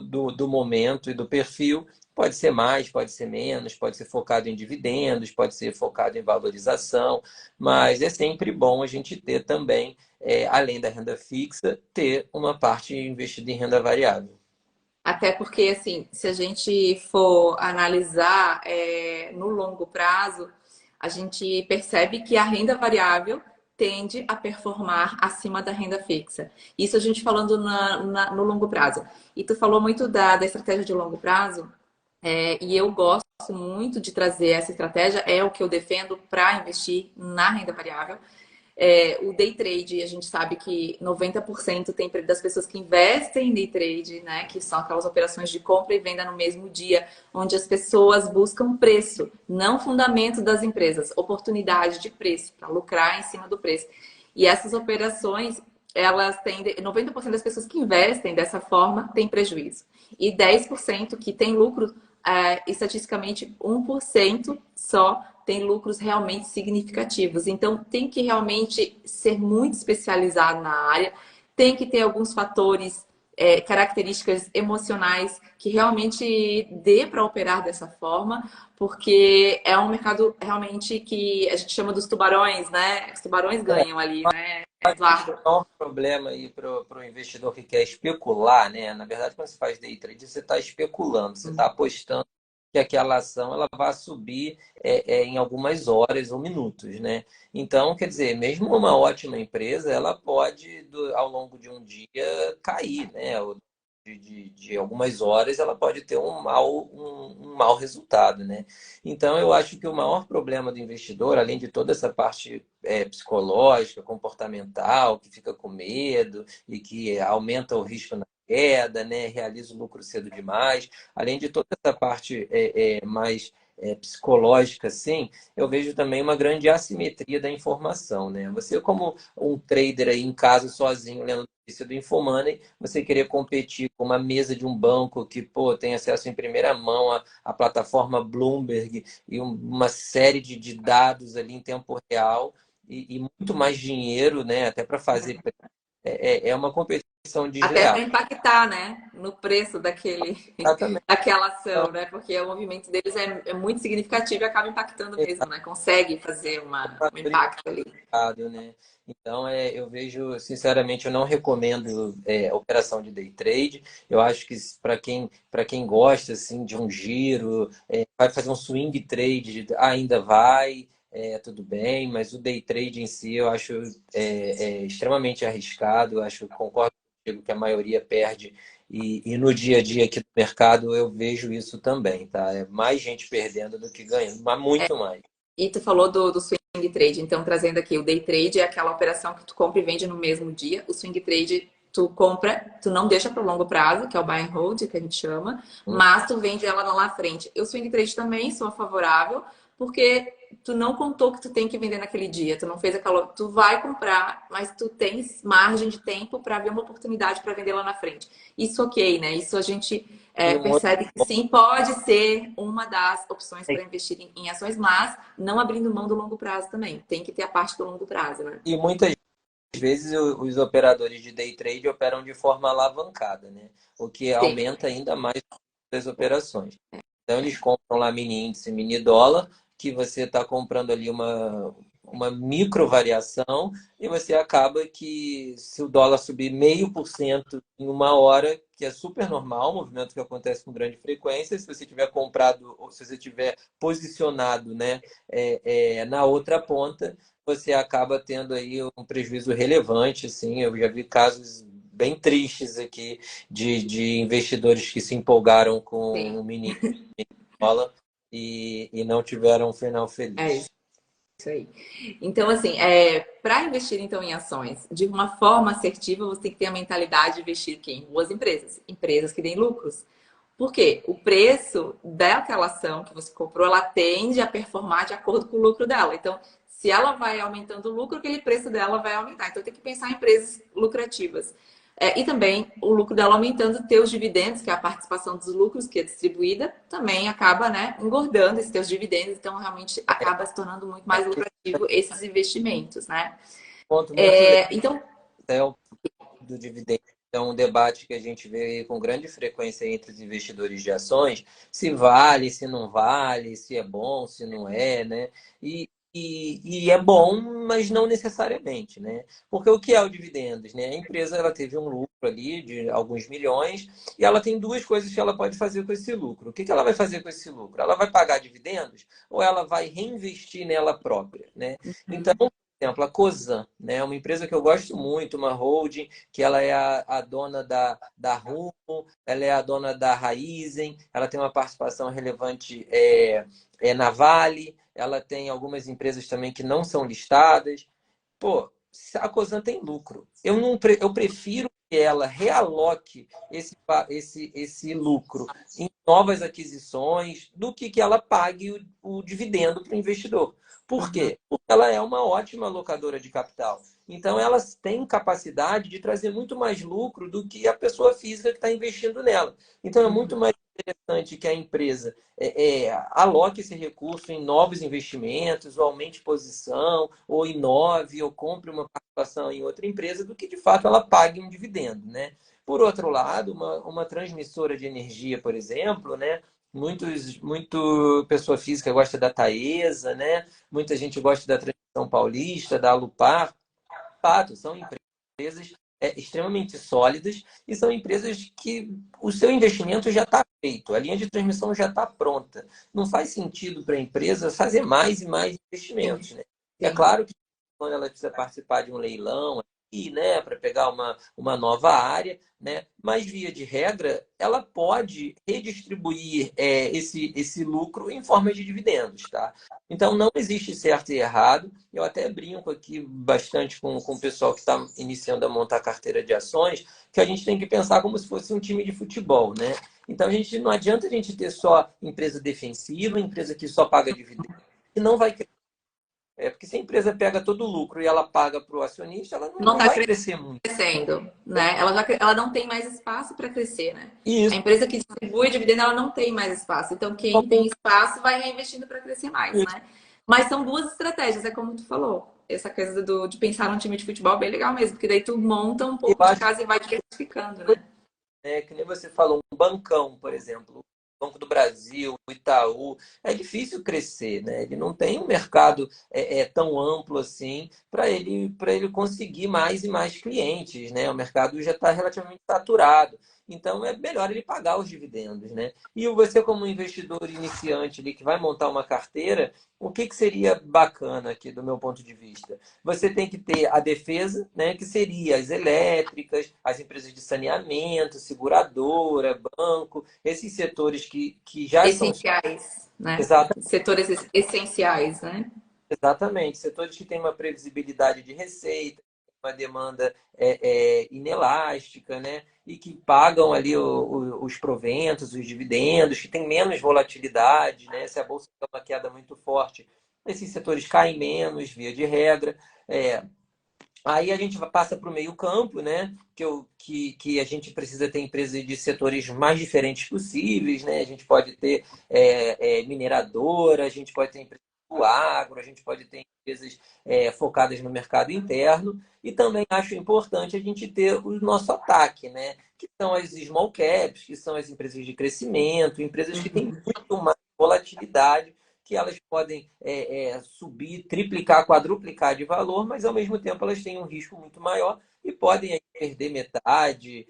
do momento e do perfil, pode ser mais, pode ser menos, pode ser focado em dividendos, pode ser focado em valorização, mas é sempre bom a gente ter também, além da renda fixa, ter uma parte investida em renda variável. Até porque, assim, se a gente for analisar no longo prazo, a gente percebe que a renda variável tende a performar acima da renda fixa. Isso a gente falando no longo prazo. E tu falou muito da estratégia de longo prazo, e eu gosto muito de trazer essa estratégia, é o que eu defendo para investir na renda variável. O day trade, a gente sabe que 90% das pessoas que investem em day trade, né, que são aquelas operações de compra e venda no mesmo dia, onde as pessoas buscam preço, não fundamento das empresas, oportunidade de preço, para lucrar em cima do preço. E essas operações, elas têm 90% das pessoas que investem dessa forma têm prejuízo. E 10% que tem lucro, estatisticamente 1% só tem lucros realmente significativos. Então, tem que realmente ser muito especializado na área, tem que ter alguns fatores, características emocionais que realmente dê para operar dessa forma, porque é um mercado realmente que a gente chama dos tubarões, né? Os tubarões ganham ali, né, Eduardo? É um problema aí para o investidor que quer especular, né? Na verdade, quando você faz day trade, você está especulando, você está apostando que aquela ação ela vai subir em algumas horas ou minutos, né? Então, quer dizer, mesmo uma ótima empresa, ela pode, ao longo de um dia, cair, né? Ou de algumas horas, ela pode ter um mau resultado, né? Então, eu acho que o maior problema do investidor, além de toda essa parte psicológica, comportamental, que fica com medo e que aumenta o risco na queda, né? Realiza o lucro cedo demais. Além de toda essa parte mais psicológica, assim, eu vejo também uma grande assimetria da informação, né? Você, como um trader aí em casa, sozinho, lendo notícia do Infomoney, você querer competir com uma mesa de um banco que, pô, tem acesso em primeira mão à plataforma Bloomberg e uma série de dados ali em tempo real e muito mais dinheiro, né? Até para fazer. É uma competição Até para desleal. impactar, né, no preço Exatamente. daquela ação, né? Porque o movimento deles é muito significativo e acaba impactando mesmo, né? Consegue fazer um impacto ali. Mercado, né? Então, eu vejo, sinceramente, eu não recomendo operação de day trade. Eu acho que para quem gosta assim de um giro, vai fazer um swing trade, ainda vai, tudo bem, mas o day trade em si eu acho extremamente arriscado. Eu acho, concordo contigo que a maioria perde. E no dia a dia aqui do mercado eu vejo isso também, tá? É mais gente perdendo do que ganhando, mas muito mais. E tu falou do swing trade, então trazendo aqui o day trade é aquela operação que tu compra e vende no mesmo dia. O swing trade tu compra, tu não deixa para o longo prazo, que é o buy and hold, que a gente chama, mas tu vende ela lá na frente. Eu swing trade também sou favorável, porque tu não contou que tu tem que vender naquele dia, tu não fez aquela, tu vai comprar, mas tu tens margem de tempo para ver uma oportunidade para vender lá na frente. Isso ok, né? Isso a gente E um outro percebe que sim, pode ser uma das opções para investir em ações, mas não abrindo mão do longo prazo também. Tem que ter a parte do longo prazo, né? E muitas vezes os operadores de day trade operam de forma alavancada, né? O que Sim. aumenta ainda mais as operações. Então eles compram lá mini índice, mini dólar, que você está comprando ali uma micro variação e você acaba que se o dólar subir 0,5% em uma hora, que é super normal, um movimento que acontece com grande frequência, se você tiver comprado ou se você tiver posicionado, né, na outra ponta, você acaba tendo aí um prejuízo relevante, assim. Eu já vi casos bem tristes aqui de investidores que se empolgaram com Sim, o mini dólar e não tiveram um final é isso feliz. aí. Então, assim, para investir então em ações de uma forma assertiva, você tem que ter a mentalidade de investir em boas empresas, empresas que deem lucros. Por quê? O preço daquela ação que você comprou, ela tende a performar de acordo com o lucro dela. Então, se ela vai aumentando o lucro, aquele preço dela vai aumentar. Então, tem que pensar em empresas lucrativas. E também o lucro dela aumentando, teus dividendos, que é a participação dos lucros que é distribuída, também acaba, né, engordando esses teus dividendos. Então, realmente acaba se tornando muito mais lucrativo esses investimentos, né? Ponto muito legal Então, é o do dividendo. É um debate que a gente vê com grande frequência entre os investidores de ações, se vale, se não vale, se é bom, se não é, né? e é bom, mas não necessariamente, né? Porque o que é o dividendos, né? A empresa ela teve um lucro ali de alguns milhões e ela tem duas coisas que ela pode fazer com esse lucro. O que que ela vai fazer com esse lucro? Ela vai pagar dividendos ou ela vai reinvestir nela própria, né? Então, Uhum. por exemplo, a Cosan, né? Uma empresa que eu gosto muito, uma holding, que ela é a dona da Rumo, ela é a dona da Raizen, ela tem uma participação relevante na Vale, ela tem algumas empresas também que não são listadas. Pô, a Cosan tem lucro. Eu prefiro que ela realoque esse lucro em novas aquisições do que ela pague o dividendo para o investidor. Por Uhum. quê? Porque ela é uma ótima alocadora de capital. Então, elas têm capacidade de trazer muito mais lucro do que a pessoa física que está investindo nela. Então, é muito Uhum. mais interessante que a empresa aloque esse recurso em novos investimentos, ou aumente posição, ou inove, ou compre uma participação em outra empresa, do que de fato ela pague um dividendo, né? Por outro lado, uma transmissora de energia, por exemplo, né? Muito pessoa física gosta da Taesa, né? Muita gente gosta da Transmissão Paulista, da Alupar. Fato, são empresas extremamente sólidas e são empresas que o seu investimento já está feito, a linha de transmissão já está pronta. Não faz sentido para a empresa fazer mais e mais Sim, investimentos, né? É sim. claro que quando ela precisa participar de um leilão aqui, né, para pegar uma nova área, né? Mas, via de regra, ela pode redistribuir esse lucro em forma de dividendos, tá? Então, não existe certo e errado. Eu até brinco aqui bastante com o pessoal que está iniciando a montar carteira de ações, que a gente tem que pensar como se fosse um time de futebol, né? Então, não adianta a gente ter só empresa defensiva, empresa que só paga dividendo, e não vai crescer. Porque se a empresa pega todo o lucro e ela paga para o acionista, ela Não não está vai crescer muito. crescendo, né? Ela não tem mais espaço para crescer, né? E A isso, empresa que distribui dividendo, ela não tem mais espaço. Então, quem tem espaço vai reinvestindo para crescer mais, né? Mas são duas estratégias, é como tu falou. Essa coisa de pensar num time de futebol é bem legal mesmo, porque daí tu monta um eu pouco de acho casa e vai diversificando, né? que nem você falou, um bancão, por exemplo, o Banco do Brasil, o Itaú, é difícil crescer, né? Ele não tem um mercado tão amplo assim para ele conseguir mais e mais clientes, né? O mercado já está relativamente saturado. Então é melhor ele pagar os dividendos, né? E você, como investidor iniciante ali que vai montar uma carteira, o que seria bacana aqui do meu ponto de vista? Você tem que ter a defesa, né, que seria as elétricas, as empresas de saneamento, seguradora, banco, esses setores que já são Essenciais, né? exata- Setores essenciais, né? exatamente, setores que têm uma previsibilidade de receita, uma demanda inelástica, né, e que pagam ali os proventos, os dividendos, que têm menos volatilidade, né, se a bolsa tem uma queda muito forte, esses setores caem menos, via de regra. É, Aí a gente passa para o meio-campo, né? Que a gente precisa ter empresas de setores mais diferentes possíveis, né? A gente pode ter mineradora, a gente pode ter empresas do agro, a gente pode ter empresas focadas no mercado interno. E também acho importante a gente ter o nosso ataque, né? Que são as small caps, que são as empresas de crescimento, empresas que têm Uhum. muito mais volatilidade que elas podem subir, triplicar, quadruplicar de valor, mas ao mesmo tempo elas têm um risco muito maior e podem aí, perder metade,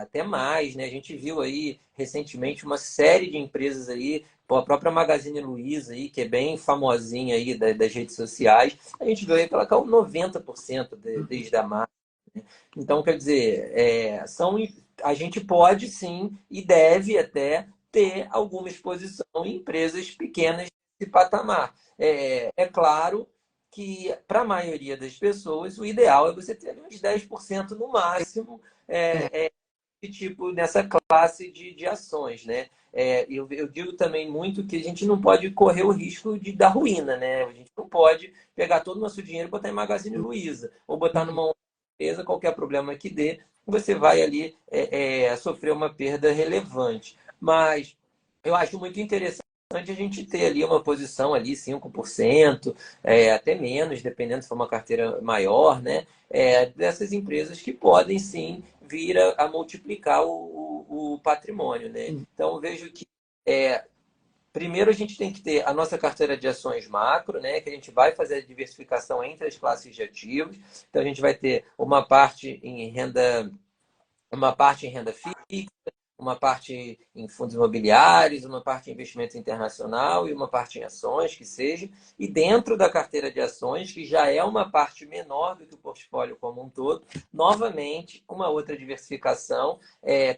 até mais, né? A gente viu aí recentemente uma série de empresas aí, pô, a própria Magazine Luiza aí, que é bem famosinha aí das redes sociais, a gente viu aí que ela caiu 90% desde a marca. Então, quer dizer, a gente pode sim e deve até ter alguma exposição em empresas pequenas desse patamar. É claro que, para a maioria das pessoas, o ideal é você ter ali uns 10% no máximo É. tipo nessa classe de ações, né? Eu digo também muito que a gente não pode correr o risco de dar ruína, né? A gente não pode pegar todo o nosso dinheiro e botar em Magazine Luiza ou botar Uhum. numa outra empresa, qualquer problema que dê, você vai ali sofrer uma perda relevante. Mas eu acho muito interessante a gente ter ali uma posição ali 5%, até menos, dependendo se for uma carteira maior, né? Dessas empresas que podem sim vir a multiplicar o patrimônio, né? Sim. Então, vejo que é, primeiro a gente tem que ter a nossa carteira de ações macro, né, que a gente vai fazer a diversificação entre as classes de ativos. Então a gente vai ter uma parte em renda fixa, uma parte em fundos imobiliários, uma parte em investimento internacional e uma parte em ações, que seja. E dentro da carteira de ações, que já é uma parte menor do que o portfólio como um todo, novamente, uma outra diversificação,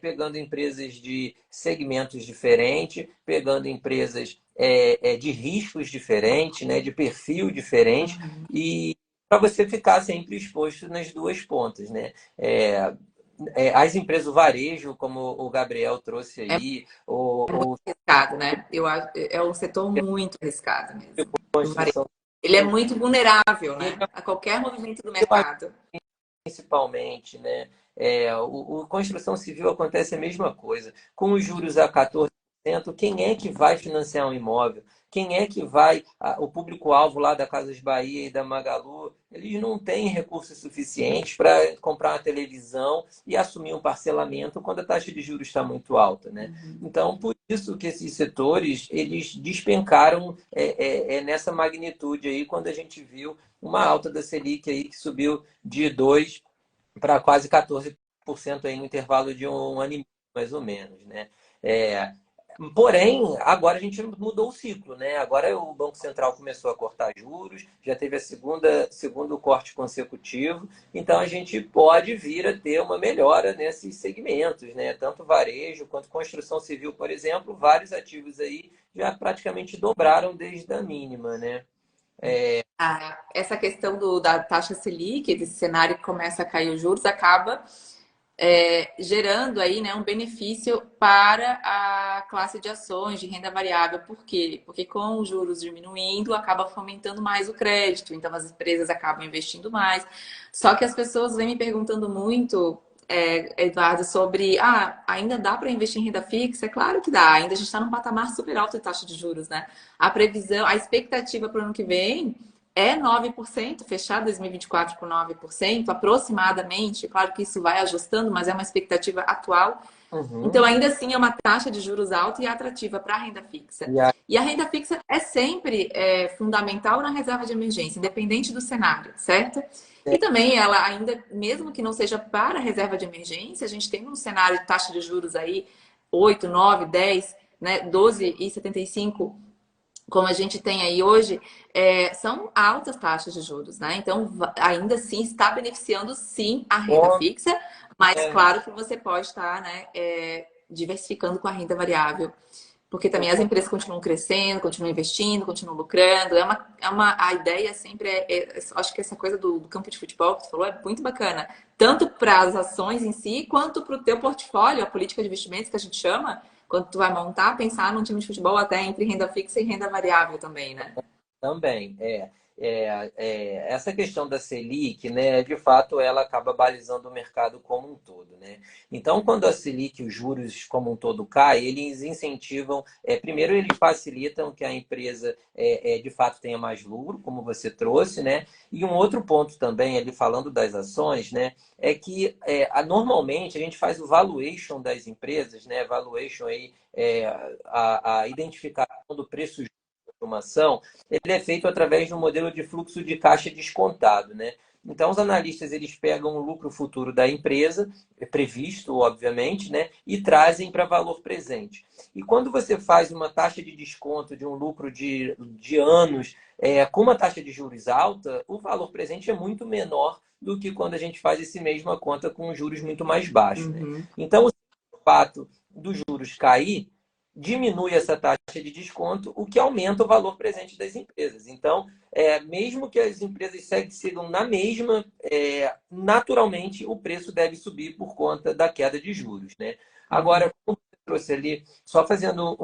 pegando empresas de segmentos diferentes, pegando empresas de riscos diferentes, né, de perfil diferente, e para você ficar sempre exposto nas duas pontas, né? As empresas do varejo, como o Gabriel trouxe É aí, ou arriscado, né? Eu acho, é um setor muito arriscado mesmo. O varejo. construção Ele é muito vulnerável, civil, né? A qualquer movimento do eu acho mercado. principalmente, né? O construção civil acontece a mesma coisa. Com os juros a 14%, quem é que vai financiar um imóvel? Quem é que vai, o público-alvo lá da Casas Bahia e da Magalu, eles não têm recursos suficientes para comprar uma televisão e assumir um parcelamento quando a taxa de juros está muito alta, né? Então, por isso que esses setores, eles despencaram nessa magnitude aí, quando a gente viu uma alta da Selic aí que subiu de 2 para quase 14% aí no intervalo de um ano e meio, mais ou menos, né? É, porém, agora a gente mudou o ciclo, né? Agora o Banco Central começou a cortar juros, já teve a segundo corte consecutivo, então a gente pode vir a ter uma melhora nesses segmentos, né? Tanto varejo quanto construção civil, por exemplo, vários ativos aí já praticamente dobraram desde a mínima, né? Essa questão da taxa Selic, desse cenário que começa a cair os juros, acaba gerando aí, né, um benefício para a classe de ações de renda variável. Por quê? Porque com os juros diminuindo, acaba fomentando mais o crédito, então as empresas acabam investindo mais. Só que as pessoas vêm me perguntando muito, Eduardo, sobre ainda dá para investir em renda fixa? É claro que dá, ainda a gente está num patamar super alto de taxa de juros, né? A previsão, a expectativa para o ano que vem é 9%, fechar 2024 com 9%, aproximadamente. Claro que isso vai ajustando, mas é uma expectativa atual. Então, Uhum. ainda assim, é uma taxa de juros alta e atrativa para a renda fixa. E a- E a renda fixa é sempre fundamental na reserva de emergência, independente do cenário, certo? E também ela ainda, mesmo que não seja para a reserva de emergência, a gente tem um cenário de taxa de juros aí 8, 9, 10, né, 12,75, como a gente tem aí hoje, são altas taxas de juros, né? Então, ainda assim, está beneficiando sim a renda Bom, fixa, mas é, claro que você pode estar, né, diversificando com a renda variável, porque eu também as empresas continuam crescendo, continuam investindo, continuam lucrando. A ideia sempre acho que essa coisa do campo de futebol que você falou é muito bacana, tanto para as ações em si, quanto para o teu portfólio, a política de investimentos que a gente chama, quando tu vai montar, pensar num time de futebol até entre renda fixa e renda variável também, né? também, essa questão da Selic, né, de fato, ela acaba balizando o mercado como um todo, né? Então, quando a Selic, os juros como um todo cai, eles incentivam, primeiro eles facilitam que a empresa, de fato, tenha mais lucro, como você trouxe, né? E um outro ponto também, ali falando das ações, né, é que normalmente a gente faz o valuation das empresas, né? Valuation aí, a identificação do preço de uma ação, ele é feito através de um modelo de fluxo de caixa descontado, né? Então, os analistas eles pegam o lucro futuro da empresa, previsto, obviamente, né? E trazem para valor presente. E quando você faz uma taxa de desconto de um lucro de anos com uma taxa de juros alta, o valor presente é muito menor do que quando a gente faz essa mesma conta com juros muito mais baixos, né? Uhum. Então, o fato dos juros cair diminui essa taxa de desconto, o que aumenta o valor presente das empresas. Então, mesmo que as empresas sigam na mesma, naturalmente o preço deve subir por conta da queda de juros, né? Uhum. Agora, como você trouxe ali, só fazendo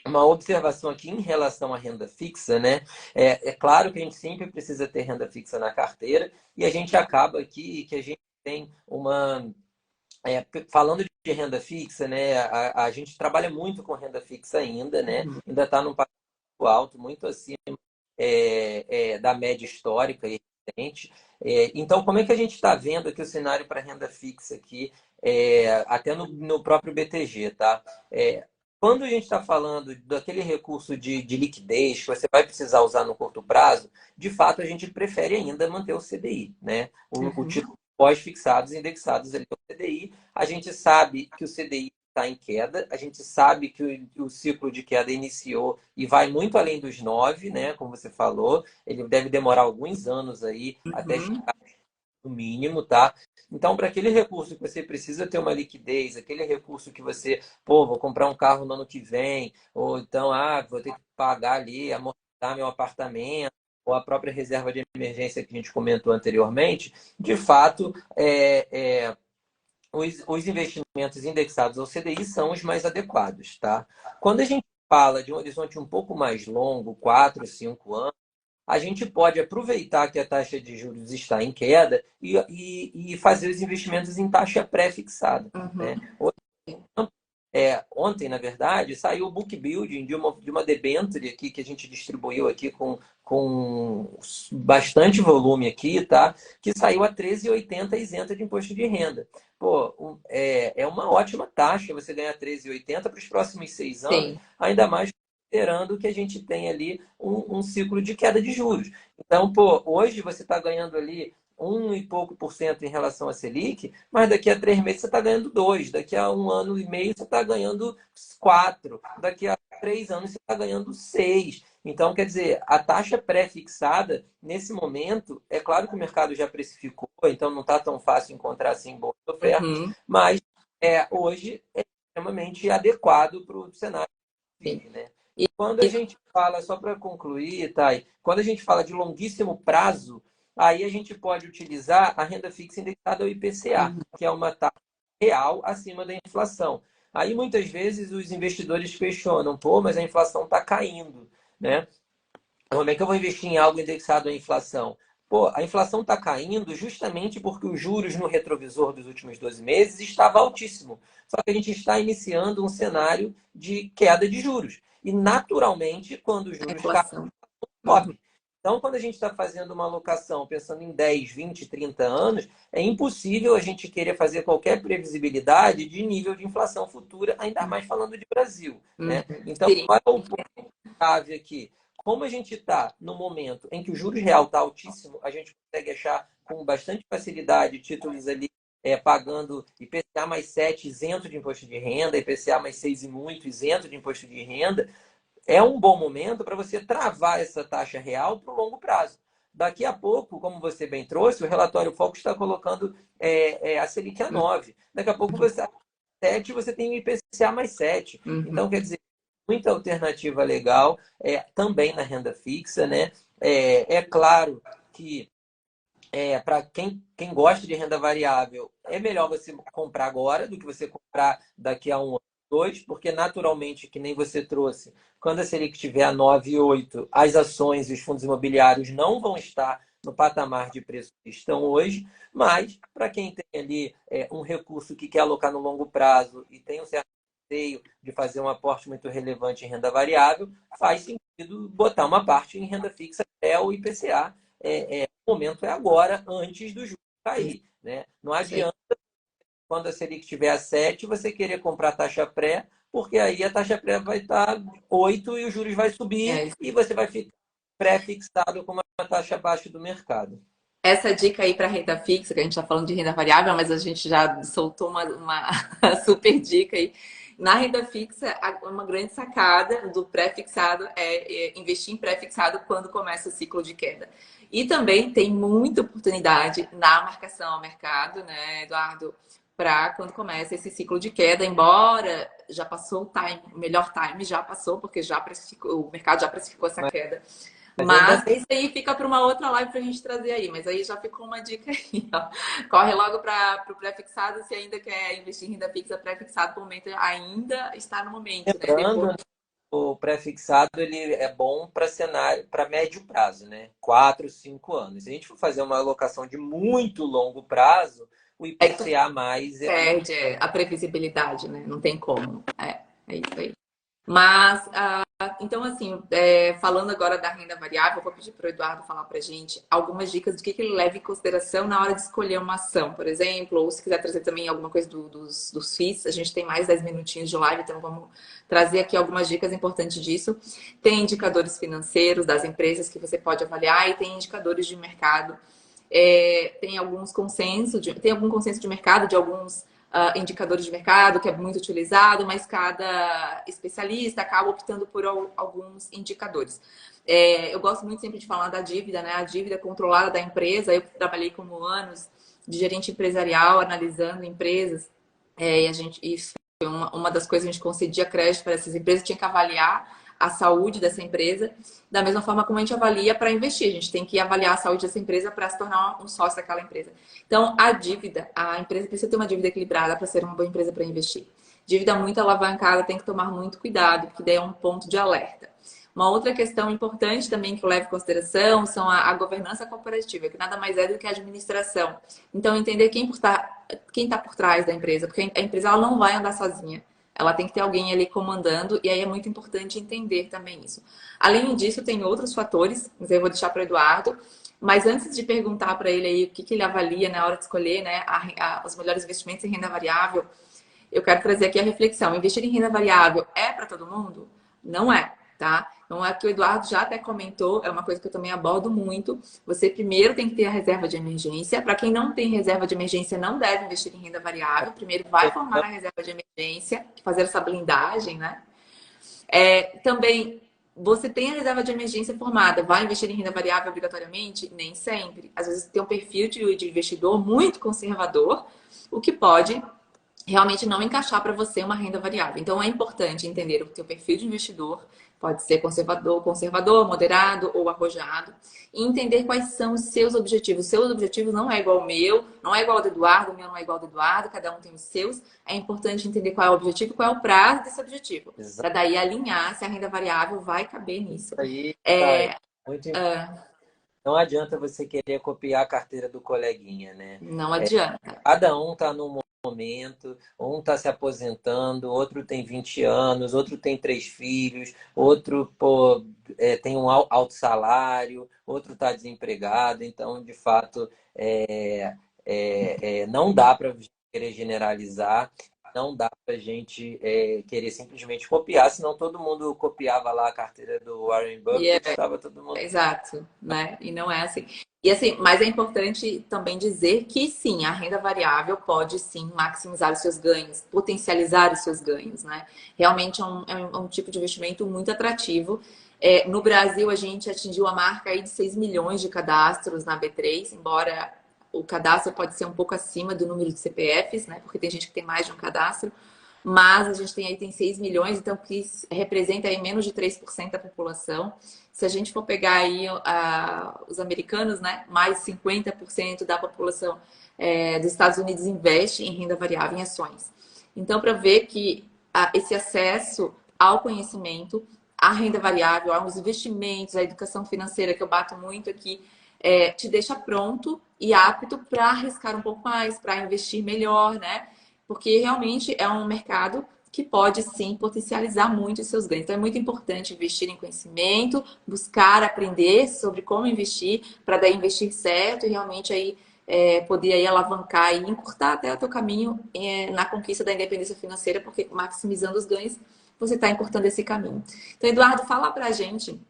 uma observação aqui em relação à renda fixa, né? É claro que a gente sempre precisa ter renda fixa na carteira e a gente acaba aqui que a gente tem falando de renda fixa, né? A gente trabalha muito com renda fixa ainda, né? Uhum. Ainda está num patamar alto, muito acima da média histórica e recente. Então, como é que a gente está vendo aqui o cenário para renda fixa aqui, até no próprio BTG, tá? quando a gente está falando daquele recurso de liquidez que você vai precisar usar no curto prazo, de fato a gente prefere ainda manter o CDI, né? O Uhum. título pós-fixados, indexados ali ao CDI. A gente sabe que o CDI está em queda, a gente sabe que o ciclo de queda iniciou e vai muito além dos 9, né? Como você falou, ele deve demorar alguns anos aí até Uhum. no mínimo, tá? Então, para aquele recurso que você precisa ter uma liquidez, aquele recurso que você, pô, vou comprar um carro no ano que vem, ou então, vou ter que pagar ali, amortizar meu apartamento, ou a própria reserva de emergência que a gente comentou anteriormente, de fato, os investimentos indexados ao CDI são os mais adequados, tá? Quando a gente fala de um horizonte um pouco mais longo, 4, 5 anos, a gente pode aproveitar que a taxa de juros está em queda e fazer os investimentos em taxa pré-fixada, né? Uhum. Ontem, na verdade, saiu o book building de uma debênture aqui que a gente distribuiu aqui com bastante volume aqui, tá? Que saiu a 13,80 isenta de imposto de renda. Pô, é uma ótima taxa você ganhar 13,80 para os próximos 6 anos, Sim. ainda mais considerando que a gente tem ali um ciclo de queda de juros. Então, pô, hoje você está ganhando ali um e pouco por cento em relação à Selic, mas daqui a 3 meses você está ganhando 2, daqui a um ano e meio você está ganhando 4, daqui a 3 anos você está ganhando 6. Então, quer dizer, a taxa pré-fixada, nesse momento, é claro que o mercado já precificou, então não está tão fácil encontrar assim boas ofertas, Uhum. mas hoje é extremamente adequado para o cenário que Sim. vive, né? E, Quando a gente fala, só para concluir, Thay, quando a gente fala de longuíssimo prazo, aí a gente pode utilizar a renda fixa indexada ao IPCA, uhum. que é uma taxa real acima da inflação. Aí muitas vezes os investidores questionam, pô, mas a inflação está caindo, né? Como é que eu vou investir em algo indexado à inflação? Pô, a inflação está caindo justamente porque os juros no retrovisor dos últimos 12 meses estava altíssimo. Só que a gente está iniciando um cenário de queda de juros. E, naturalmente, quando os A juros caem, inflação. Uhum. sobe. Então, quando a gente está fazendo uma alocação pensando em 10, 20, 30 anos, é impossível a gente querer fazer qualquer previsibilidade de nível de inflação futura, ainda mais falando de Brasil, né? Uhum. Então, Sim. qual é o chave aqui? Como a gente está no momento em que o juros real está altíssimo, a gente consegue achar com bastante facilidade títulos ali pagando IPCA mais 7 isento de imposto de renda, IPCA mais 6 e muito isento de imposto de renda. É um bom momento para você travar essa taxa real para o longo prazo. Daqui a pouco, como você bem trouxe, o relatório Focus está colocando a Selic a 9. Daqui a pouco você 7, você tem o IPCA mais 7. Uhum. Então, quer dizer, muita alternativa legal também na renda fixa, né? É claro que para quem gosta de renda variável, é melhor você comprar agora do que você comprar daqui a um ano, dois, porque naturalmente, que nem você trouxe, quando a Selic estiver a 9,8, as ações e os fundos imobiliários não vão estar no patamar de preço que estão hoje, mas para quem tem ali um recurso que quer alocar no longo prazo e tem um certo receio de fazer um aporte muito relevante em renda variável, faz sentido botar uma parte em renda fixa até o IPCA. O momento é agora, antes do juros cair, né? Não Sim. adianta, quando a Selic estiver a 7, você querer comprar taxa pré, porque aí a taxa pré vai estar 8 e os juros vai subir É. e você vai ficar pré-fixado com uma taxa abaixo do mercado. Essa dica aí para renda fixa, que a gente está falando de renda variável, mas a gente já soltou uma super dica aí. Na renda fixa, uma grande sacada do pré-fixado é investir em pré-fixado quando começa o ciclo de queda. E também tem muita oportunidade na marcação ao mercado, né, Eduardo? Para quando começa esse ciclo de queda, embora já passou o time, o melhor time já passou, porque já precificou, o mercado já precificou essa Mas, queda. mas ainda Mas isso aí fica para uma outra live para a gente trazer aí. Mas aí já ficou uma dica aí, ó. Corre logo para o pré-fixado se ainda quer investir em renda fixa pré-fixado. No momento ainda está no momento, né? lembrando, Depois. né, o pré-fixado ele é bom para cenário, para médio prazo, né? 4, 5 anos. Se a gente for fazer uma alocação de muito longo prazo, o Aí tu IPCA mais perde a previsibilidade, né? Não tem como. É isso aí. Mas, então, assim, falando agora da renda variável, vou pedir para o Eduardo falar para a gente algumas dicas do que ele leva em consideração na hora de escolher uma ação, por exemplo, ou se quiser trazer também alguma coisa dos FIIs, a gente tem mais 10 minutinhos de live, então vamos trazer aqui algumas dicas importantes disso. Tem indicadores financeiros das empresas que você pode avaliar e tem indicadores de mercado. Tem algum consenso de mercado de alguns indicadores de mercado, que é muito utilizado, mas cada especialista acaba optando por alguns indicadores. Eu gosto muito sempre de falar da dívida, né? A dívida controlada da empresa. Eu trabalhei como anos de gerente empresarial, analisando empresas, isso foi uma das coisas que a gente concedia crédito para essas empresas, tinha que avaliar a saúde dessa empresa, da mesma forma como a gente avalia para investir. A gente tem que avaliar a saúde dessa empresa para se tornar um sócio daquela empresa. Então, a empresa precisa ter uma dívida equilibrada para ser uma boa empresa para investir. Dívida muito alavancada tem que tomar muito cuidado, porque daí é um ponto de alerta. Uma outra questão importante também que eu levo em consideração são a governança corporativa, que nada mais é do que a administração. Então, entender quem está por trás da empresa, porque a empresa ela não vai andar sozinha. Ela tem que ter alguém ali comandando, e aí é muito importante entender também isso. Além disso, tem outros fatores, mas eu vou deixar para o Eduardo. Mas antes de perguntar para ele aí o que ele avalia na hora de escolher, né, os melhores investimentos em renda variável, eu quero trazer aqui a reflexão. Investir em renda variável é para todo mundo? Não é, tá? Então, é que o Eduardo já até comentou, é uma coisa que eu também abordo muito. Você primeiro tem que ter a reserva de emergência. Para quem não tem reserva de emergência, não deve investir em renda variável. Primeiro vai formar a reserva de emergência, fazer essa blindagem, né? Também, você tem a reserva de emergência formada, vai investir em renda variável obrigatoriamente? Nem sempre. Às vezes tem um perfil de investidor muito conservador, o que pode realmente não encaixar para você uma renda variável. Então é importante entender o teu perfil de investidor, pode ser conservador, moderado ou arrojado, e entender quais são os seus objetivos. Os seus objetivos não é igual ao meu, não é igual ao do Eduardo, o meu não é igual ao do Eduardo, cada um tem os seus. É importante entender qual é o objetivo e qual é o prazo desse objetivo, Exato. para daí alinhar se a renda variável vai caber nisso. Aí, tá, É, muito Não adianta você querer copiar a carteira do coleguinha, né? não adianta. Cada um está num momento, um está se aposentando, outro tem 20 anos, outro tem 3 filhos, outro tem um alto salário, outro está desempregado. Então, de fato, não dá para querer generalizar, não dá para a gente querer simplesmente copiar, senão todo mundo copiava lá a carteira do Warren E Buffett, estava todo mundo. exato, né? E não é assim. E assim, mas é importante também dizer que sim, a renda variável pode sim maximizar os seus ganhos, potencializar os seus ganhos, né? Realmente é um tipo de investimento muito atrativo. No Brasil, a gente atingiu a marca aí de 6 milhões de cadastros na B3, embora o cadastro pode ser um pouco acima do número de CPFs, né? Porque tem gente que tem mais de um cadastro. Mas a gente tem 6 milhões, então que representa aí menos de 3% da população. Se a gente for pegar aí os americanos, né, mais 50% da população dos Estados Unidos investe em renda variável, em ações. Então, para ver que esse acesso ao conhecimento, à renda variável, aos investimentos, à educação financeira, que eu bato muito aqui, te deixa pronto e apto para arriscar um pouco mais, para investir melhor, né? Porque realmente é um mercado que pode sim potencializar muito os seus ganhos. Então é muito importante investir em conhecimento, buscar aprender sobre como investir, para daí investir certo e realmente aí poder aí alavancar e encurtar até o teu caminho na conquista da independência financeira, porque maximizando os ganhos, você está encurtando esse caminho. Então, Eduardo, fala para a gente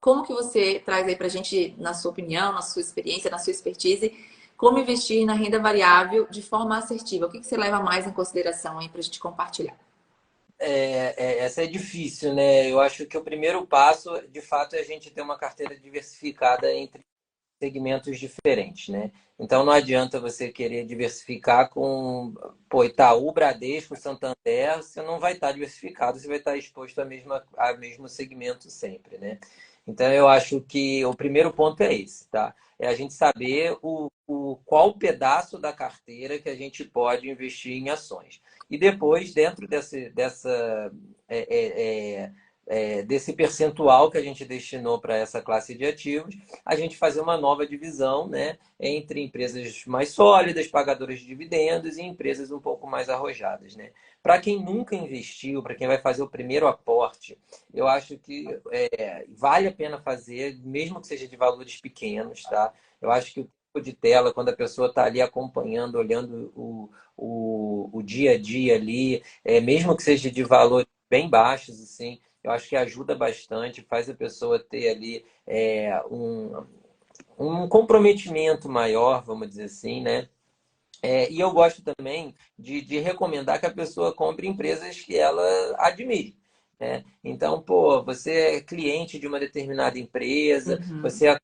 como que você traz aí para a gente, na sua opinião, na sua experiência, na sua expertise, como investir na renda variável de forma assertiva? O que você leva mais em consideração aí para a gente compartilhar? Essa é difícil, né? Eu acho que o primeiro passo, de fato, é a gente ter uma carteira diversificada entre segmentos diferentes, né? Então não adianta você querer diversificar com Itaú, Bradesco, Santander, você não vai estar diversificado, você vai estar exposto ao mesmo segmento sempre, né? Então eu acho que o primeiro ponto é esse, tá? É a gente saber qual pedaço da carteira que a gente pode investir em ações. E depois, dentro desse percentual que a gente destinou para essa classe de ativos, a gente fazer uma nova divisão, né, entre empresas mais sólidas, pagadoras de dividendos, e empresas um pouco mais arrojadas, né? Para quem nunca investiu, para quem vai fazer o primeiro aporte, eu acho que vale a pena fazer, mesmo que seja de valores pequenos, tá? Eu acho que o tempo de tela, quando a pessoa está ali acompanhando, olhando o dia a dia ali, mesmo que seja de valores bem baixos, assim, eu acho que ajuda bastante, faz a pessoa ter ali um comprometimento maior, vamos dizer assim, né? E eu gosto também de recomendar que a pessoa compre empresas que ela admire, né? Então, pô, você é cliente de uma determinada empresa, Uhum. você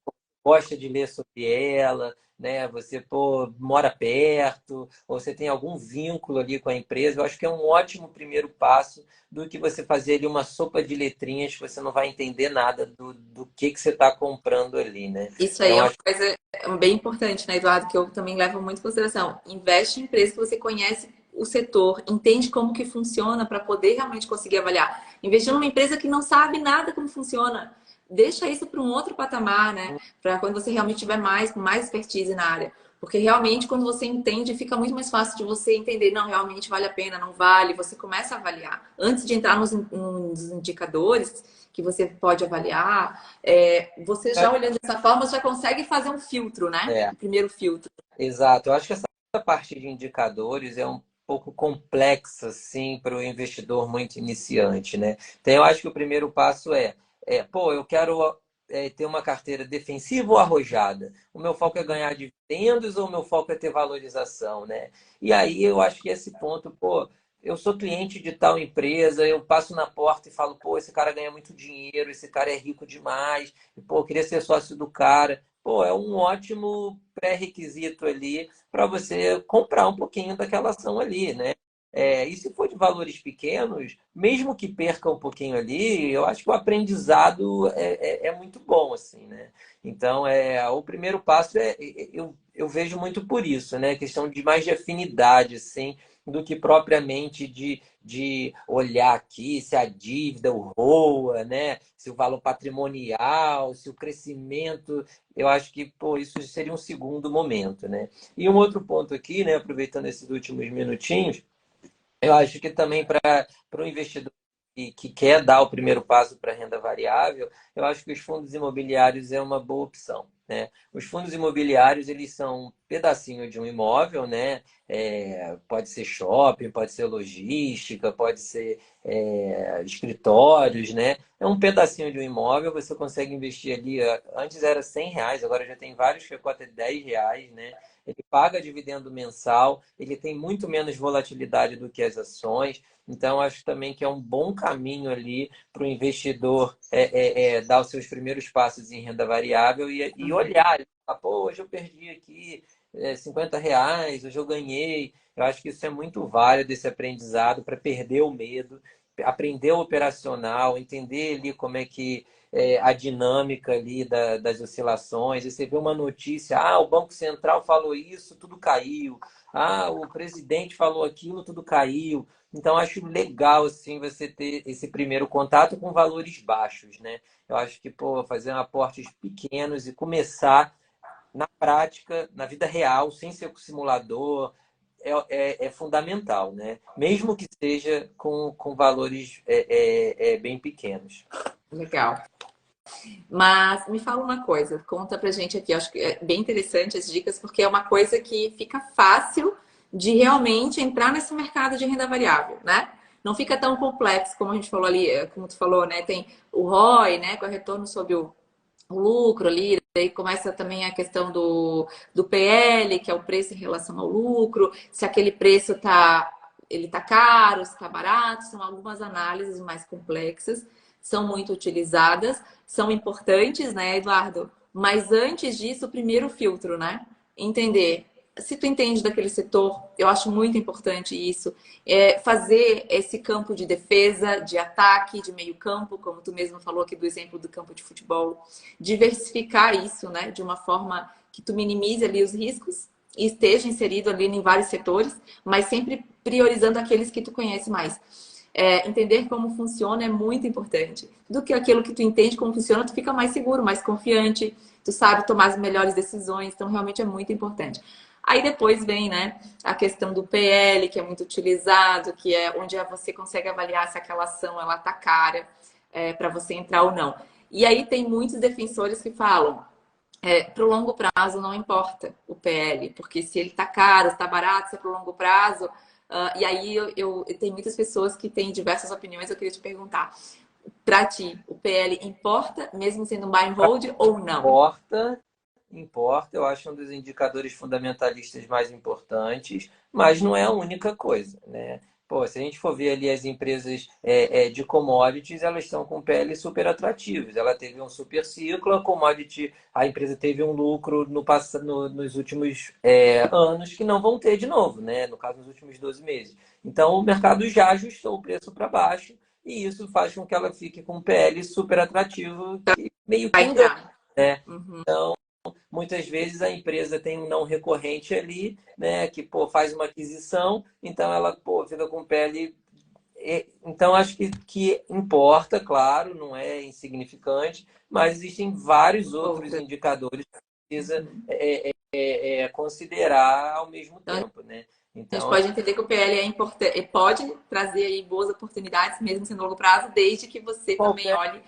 gosta de ler sobre ela, né? Você, pô, mora perto, ou você tem algum vínculo ali com a empresa. Eu acho que é um ótimo primeiro passo do que você fazer ali uma sopa de letrinhas que você não vai entender nada do que você está comprando ali, né? Isso aí Então, é uma acho coisa bem importante, né, Eduardo, que eu também levo muito em consideração. Investe em empresas que você conhece o setor, entende como que funciona para poder realmente conseguir avaliar. Investir numa empresa que não sabe nada como funciona, deixa isso para um outro patamar, né? Para quando você realmente tiver com mais expertise na área. Porque realmente, quando você entende, fica muito mais fácil de você entender, não, realmente vale a pena, não vale. Você começa a avaliar. Antes de entrar nos indicadores que você pode avaliar, você já olhando dessa forma, você já consegue fazer um filtro, né? é, O primeiro filtro. exato. Eu acho que essa parte de indicadores é um pouco complexa, assim, para o investidor muito iniciante, né? Então, eu acho que o primeiro passo pô, eu quero ter uma carteira defensiva ou arrojada? O meu foco é ganhar dividendos ou o meu foco é ter valorização, né? E aí eu acho que esse ponto, pô, eu sou cliente de tal empresa, eu passo na porta e falo, pô, esse cara ganha muito dinheiro, esse cara é rico demais, e, pô, eu queria ser sócio do cara. Pô, é um ótimo pré-requisito ali para você comprar um pouquinho daquela ação ali, né? E se for de valores pequenos, mesmo que perca um pouquinho ali, eu acho que o aprendizado é muito bom, assim, né? Então, o primeiro passo eu vejo muito por isso, né? Questão de mais de afinidade, assim, do que propriamente de olhar aqui se a dívida, o ROA, né? Se o valor patrimonial, se o crescimento, eu acho que, pô, isso seria um segundo momento, né? E um outro ponto aqui, né, aproveitando esses últimos minutinhos, eu acho que também para o investidor que quer dar o primeiro passo para a renda variável, eu acho que os fundos imobiliários é uma boa opção, né? Os fundos imobiliários, eles são um pedacinho de um imóvel, né? Pode ser shopping, pode ser logística, pode ser escritórios, né? É um pedacinho de um imóvel, você consegue investir ali, antes era R$ 100, agora já tem vários que custam R$ 10, né? Ele paga dividendo mensal, ele tem muito menos volatilidade do que as ações. Então, acho também que é um bom caminho ali para o investidor dar os seus primeiros passos em renda variável e olhar. Pô, hoje eu perdi aqui R$ 50, hoje eu ganhei. Eu acho que isso é muito válido, esse aprendizado, para perder o medo, aprender o operacional, entender ali como é que a dinâmica ali das oscilações. E você vê uma notícia, o Banco Central falou isso, tudo caiu. O presidente falou aquilo, tudo caiu. Então, acho legal, assim, você ter esse primeiro contato com valores baixos, né? Eu acho que, pô, fazer aportes pequenos e começar na prática, na vida real, sem ser com simulador, é fundamental, né? Mesmo que seja com valores bem pequenos. Legal. Mas me fala uma coisa, conta pra gente aqui. Eu acho que é bem interessante as dicas, porque é uma coisa que fica fácil de realmente entrar nesse mercado de renda variável, né? Não fica tão complexo como a gente falou ali, como tu falou, né? Tem o ROI, né? Com o retorno sobre o lucro ali, daí começa também a questão do PL, que é o preço em relação ao lucro, se aquele preço ele tá caro, se tá barato, são algumas análises mais complexas, são muito utilizadas, são importantes, né, Eduardo? Mas antes disso, o primeiro filtro, né? Entender. Se tu entende daquele setor, eu acho muito importante isso. Fazer esse campo de defesa, de ataque, de meio campo, como tu mesmo falou aqui do exemplo do campo de futebol. Diversificar isso, né? De uma forma que tu minimize ali os riscos e esteja inserido ali em vários setores, mas sempre priorizando aqueles que tu conhece mais. Entender como funciona é muito importante. Do que aquilo que tu entende como funciona, tu fica mais seguro, mais confiante, tu sabe tomar as melhores decisões, então realmente é muito importante. Aí depois vem, né, a questão do PL, que é muito utilizado, que é onde você consegue avaliar se aquela ação ela tá cara para você entrar ou não. E aí tem muitos defensores que falam, para o longo prazo não importa o PL, porque se ele está caro, está barato, se é para o longo prazo. E aí eu tenho muitas pessoas que têm diversas opiniões, eu queria te perguntar. Para ti, o PL importa, mesmo sendo um buy and hold ou não? Importa, importa, eu acho um dos indicadores fundamentalistas mais importantes, mas não é a única coisa, né? Pô, se a gente for ver ali as empresas de commodities, elas estão com PL super atrativos. Ela teve um super ciclo, a commodity, a empresa teve um lucro nos últimos anos que não vão ter de novo, né? No caso, nos últimos 12 meses. Então, o mercado já ajustou o preço para baixo e isso faz com que ela fique com um PL super atrativo, que meio que Vai engana, entrar. né? Uhum. Muitas vezes a empresa tem um não recorrente ali, né, que pô, faz uma aquisição, então ela pô, fica com pele. Então, acho que importa, claro, não é insignificante, mas existem vários outros Outra. indicadores que precisa Uhum. considerar ao mesmo Então, tempo, né? a gente Então, pode entender que o PL é importante, pode trazer aí boas oportunidades, mesmo sendo longo prazo, desde que você também qualquer olhe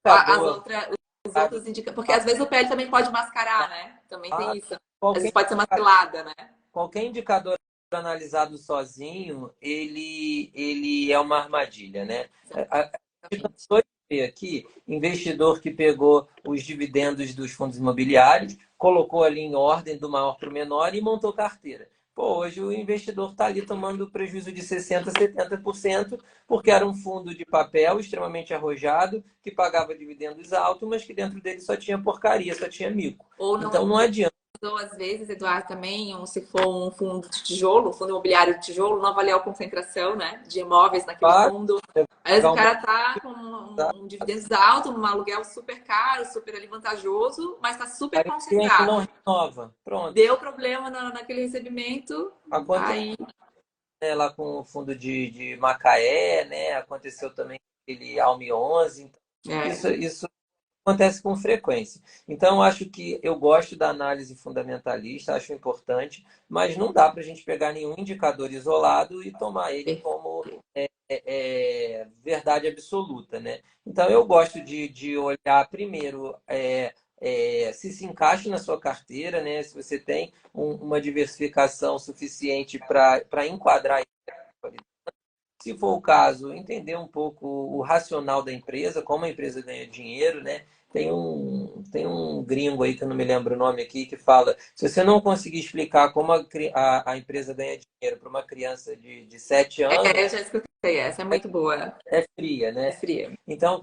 as indicador, outras, os outros indicadores. Porque às vezes o PL também pode mascarar, né? Também tem isso. Às vezes qualquer pode ser uma cilada, né? qualquer indicador analisado sozinho, ele é uma armadilha, né? Exatamente. Aqui, investidor que pegou os dividendos dos fundos imobiliários, colocou ali em ordem do maior para o menor e montou carteira. Pô, hoje o investidor está ali tomando prejuízo de 60%, 70%, porque era um fundo de papel extremamente arrojado, que pagava dividendos altos, mas que dentro dele só tinha porcaria, só tinha mico. Ou não, Então não adianta. ou às vezes, Eduardo, também, ou se for um fundo de tijolo, um fundo imobiliário de tijolo, não avaliar a concentração, né, de imóveis naquele Claro, fundo. Às vezes pegar o um bom. cara tá com um dividendos alto, um aluguel super caro, super ali vantajoso, mas está super Aí o cliente concentrado. não renova. Pronto. Deu problema naquele recebimento, Aconteceu, aí né, lá com o fundo de Macaé, né? Aconteceu também com aquele Alme 11. Então, é, isso acontece com frequência. Então, acho que eu gosto da análise fundamentalista, acho importante, mas não dá para a gente pegar nenhum indicador isolado e tomar ele como verdade absoluta, né? Então, eu gosto de olhar primeiro se encaixa na sua carteira, né? Se você tem uma diversificação suficiente para enquadrar isso. Se for o caso, entender um pouco o racional da empresa, como a empresa ganha dinheiro, né? Tem um gringo aí, que eu não me lembro o nome aqui, que fala: se você não conseguir explicar como a empresa ganha dinheiro para uma criança de 7 anos, eu já escutei essa, é muito boa, é fria, é né? fria. Então,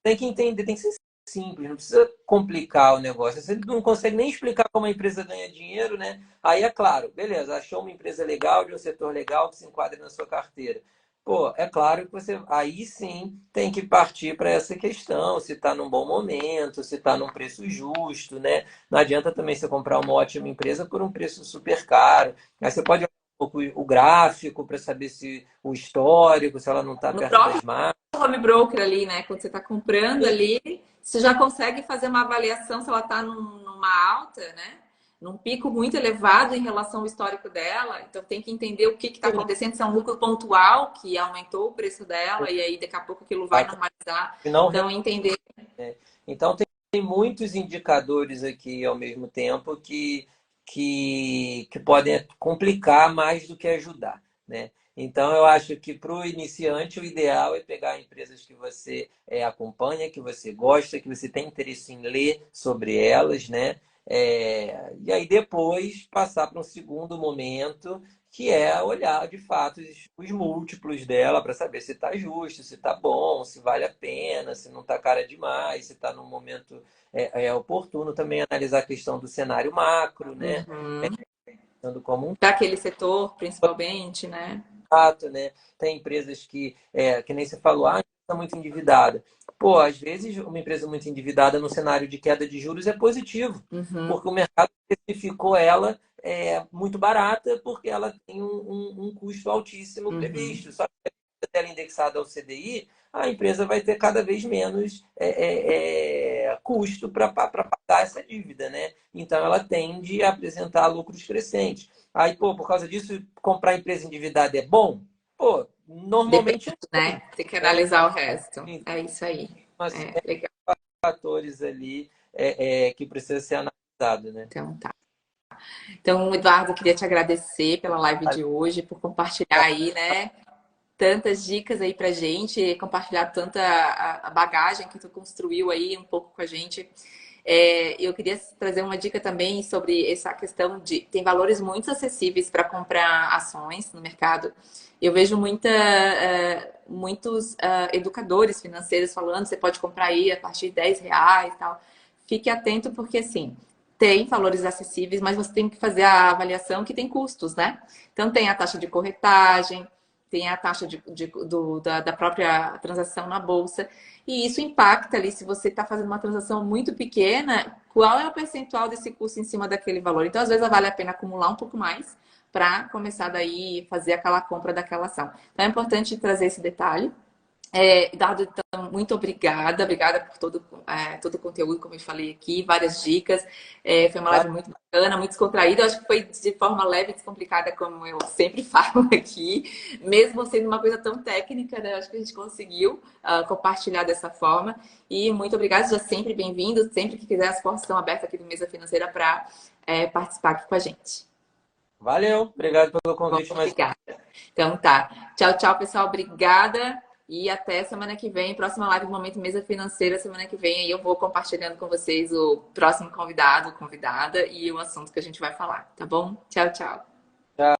tem que entender, tem que ser simples, não precisa complicar o negócio. Você não consegue nem explicar como a empresa ganha dinheiro, né? Aí é claro, beleza, achou uma empresa legal, de um setor legal que se enquadra na sua carteira. Pô, é claro que você aí sim tem que partir para essa questão, se está num bom momento, se está num preço justo, né? Não adianta também você comprar uma ótima empresa por um preço super caro. Aí você pode olhar um pouco o gráfico para saber se o histórico, se ela não está No perto das próprio marcas. home broker ali, né? Quando você está comprando ali, você já consegue fazer uma avaliação se ela está numa alta, né? Num pico muito elevado em relação ao histórico dela. Então tem que entender o que está acontecendo, se é um lucro pontual que aumentou o preço dela, e aí daqui a pouco aquilo vai normalizar. Não Então, entender. Então, tem muitos indicadores aqui ao mesmo tempo que podem complicar mais do que ajudar, né? Então, eu acho que para o iniciante, o ideal é pegar empresas que você acompanha, que você gosta, que você tem interesse em ler sobre elas, né? E aí depois passar para um segundo momento, que é olhar de fato os múltiplos dela para saber se está justo, se está bom, se vale a pena, se não está cara demais, se está num momento oportuno. Também analisar a questão do cenário macro, né? Uhum. Pensando como um Para aquele setor, principalmente, né? fato, né? Tem empresas que nem você falou, está muito endividada. Pô, às vezes uma empresa muito endividada no cenário de queda de juros é positivo, Uhum. porque o mercado especificou ela muito barata, porque ela tem um custo altíssimo Uhum. previsto. Só que dela indexada ao CDI, a empresa vai ter cada vez menos custo para pagar essa dívida, né? Então, ela tende a apresentar lucros crescentes. Aí, pô, por causa disso, comprar empresa endividada é bom? Pô, Depende, normalmente né? não, Tem que né? analisar o resto. Então, É isso aí. assim, É, legal. fatores ali que precisa ser analisado, né? Então, tá. Então, Eduardo, eu queria te agradecer pela live de hoje, por compartilhar aí, né? Tantas dicas aí pra gente, compartilhar tanta a bagagem que tu construiu aí um pouco com a gente. Eu queria trazer uma dica também sobre essa questão de tem valores muito acessíveis para comprar ações no mercado. Eu vejo muitos educadores financeiros falando, você pode comprar aí a partir de R$ 10 e tal. Fique atento porque assim, tem valores acessíveis, mas você tem que fazer a avaliação que tem custos, né? Então tem a taxa de corretagem, tem a taxa da própria transação na bolsa. E isso impacta ali, se você está fazendo uma transação muito pequena, qual é o percentual desse custo em cima daquele valor. Então, às vezes, vale a pena acumular um pouco mais para começar daí fazer aquela compra daquela ação. Então, é importante trazer esse detalhe. Dado, então, muito obrigada. Obrigada por todo o conteúdo, como eu falei aqui, várias dicas. Foi uma live muito bacana, muito descontraída. Eu acho que foi de forma leve e descomplicada, como eu sempre falo aqui. Mesmo sendo uma coisa tão técnica, né? Eu acho que a gente conseguiu compartilhar dessa forma. E muito obrigada, seja sempre bem-vindo. Sempre que quiser, as portas estão abertas aqui do Mesa Financeira para participar aqui com a gente. Valeu, obrigado pelo Bom, convite mais. obrigada. Então tá. Tchau, tchau, pessoal. Obrigada. E até semana que vem, próxima live do Momento Mesa Financeira. Semana que vem aí eu vou compartilhando com vocês o próximo convidado, convidada e o assunto que a gente vai falar, tá bom? Tchau, tchau.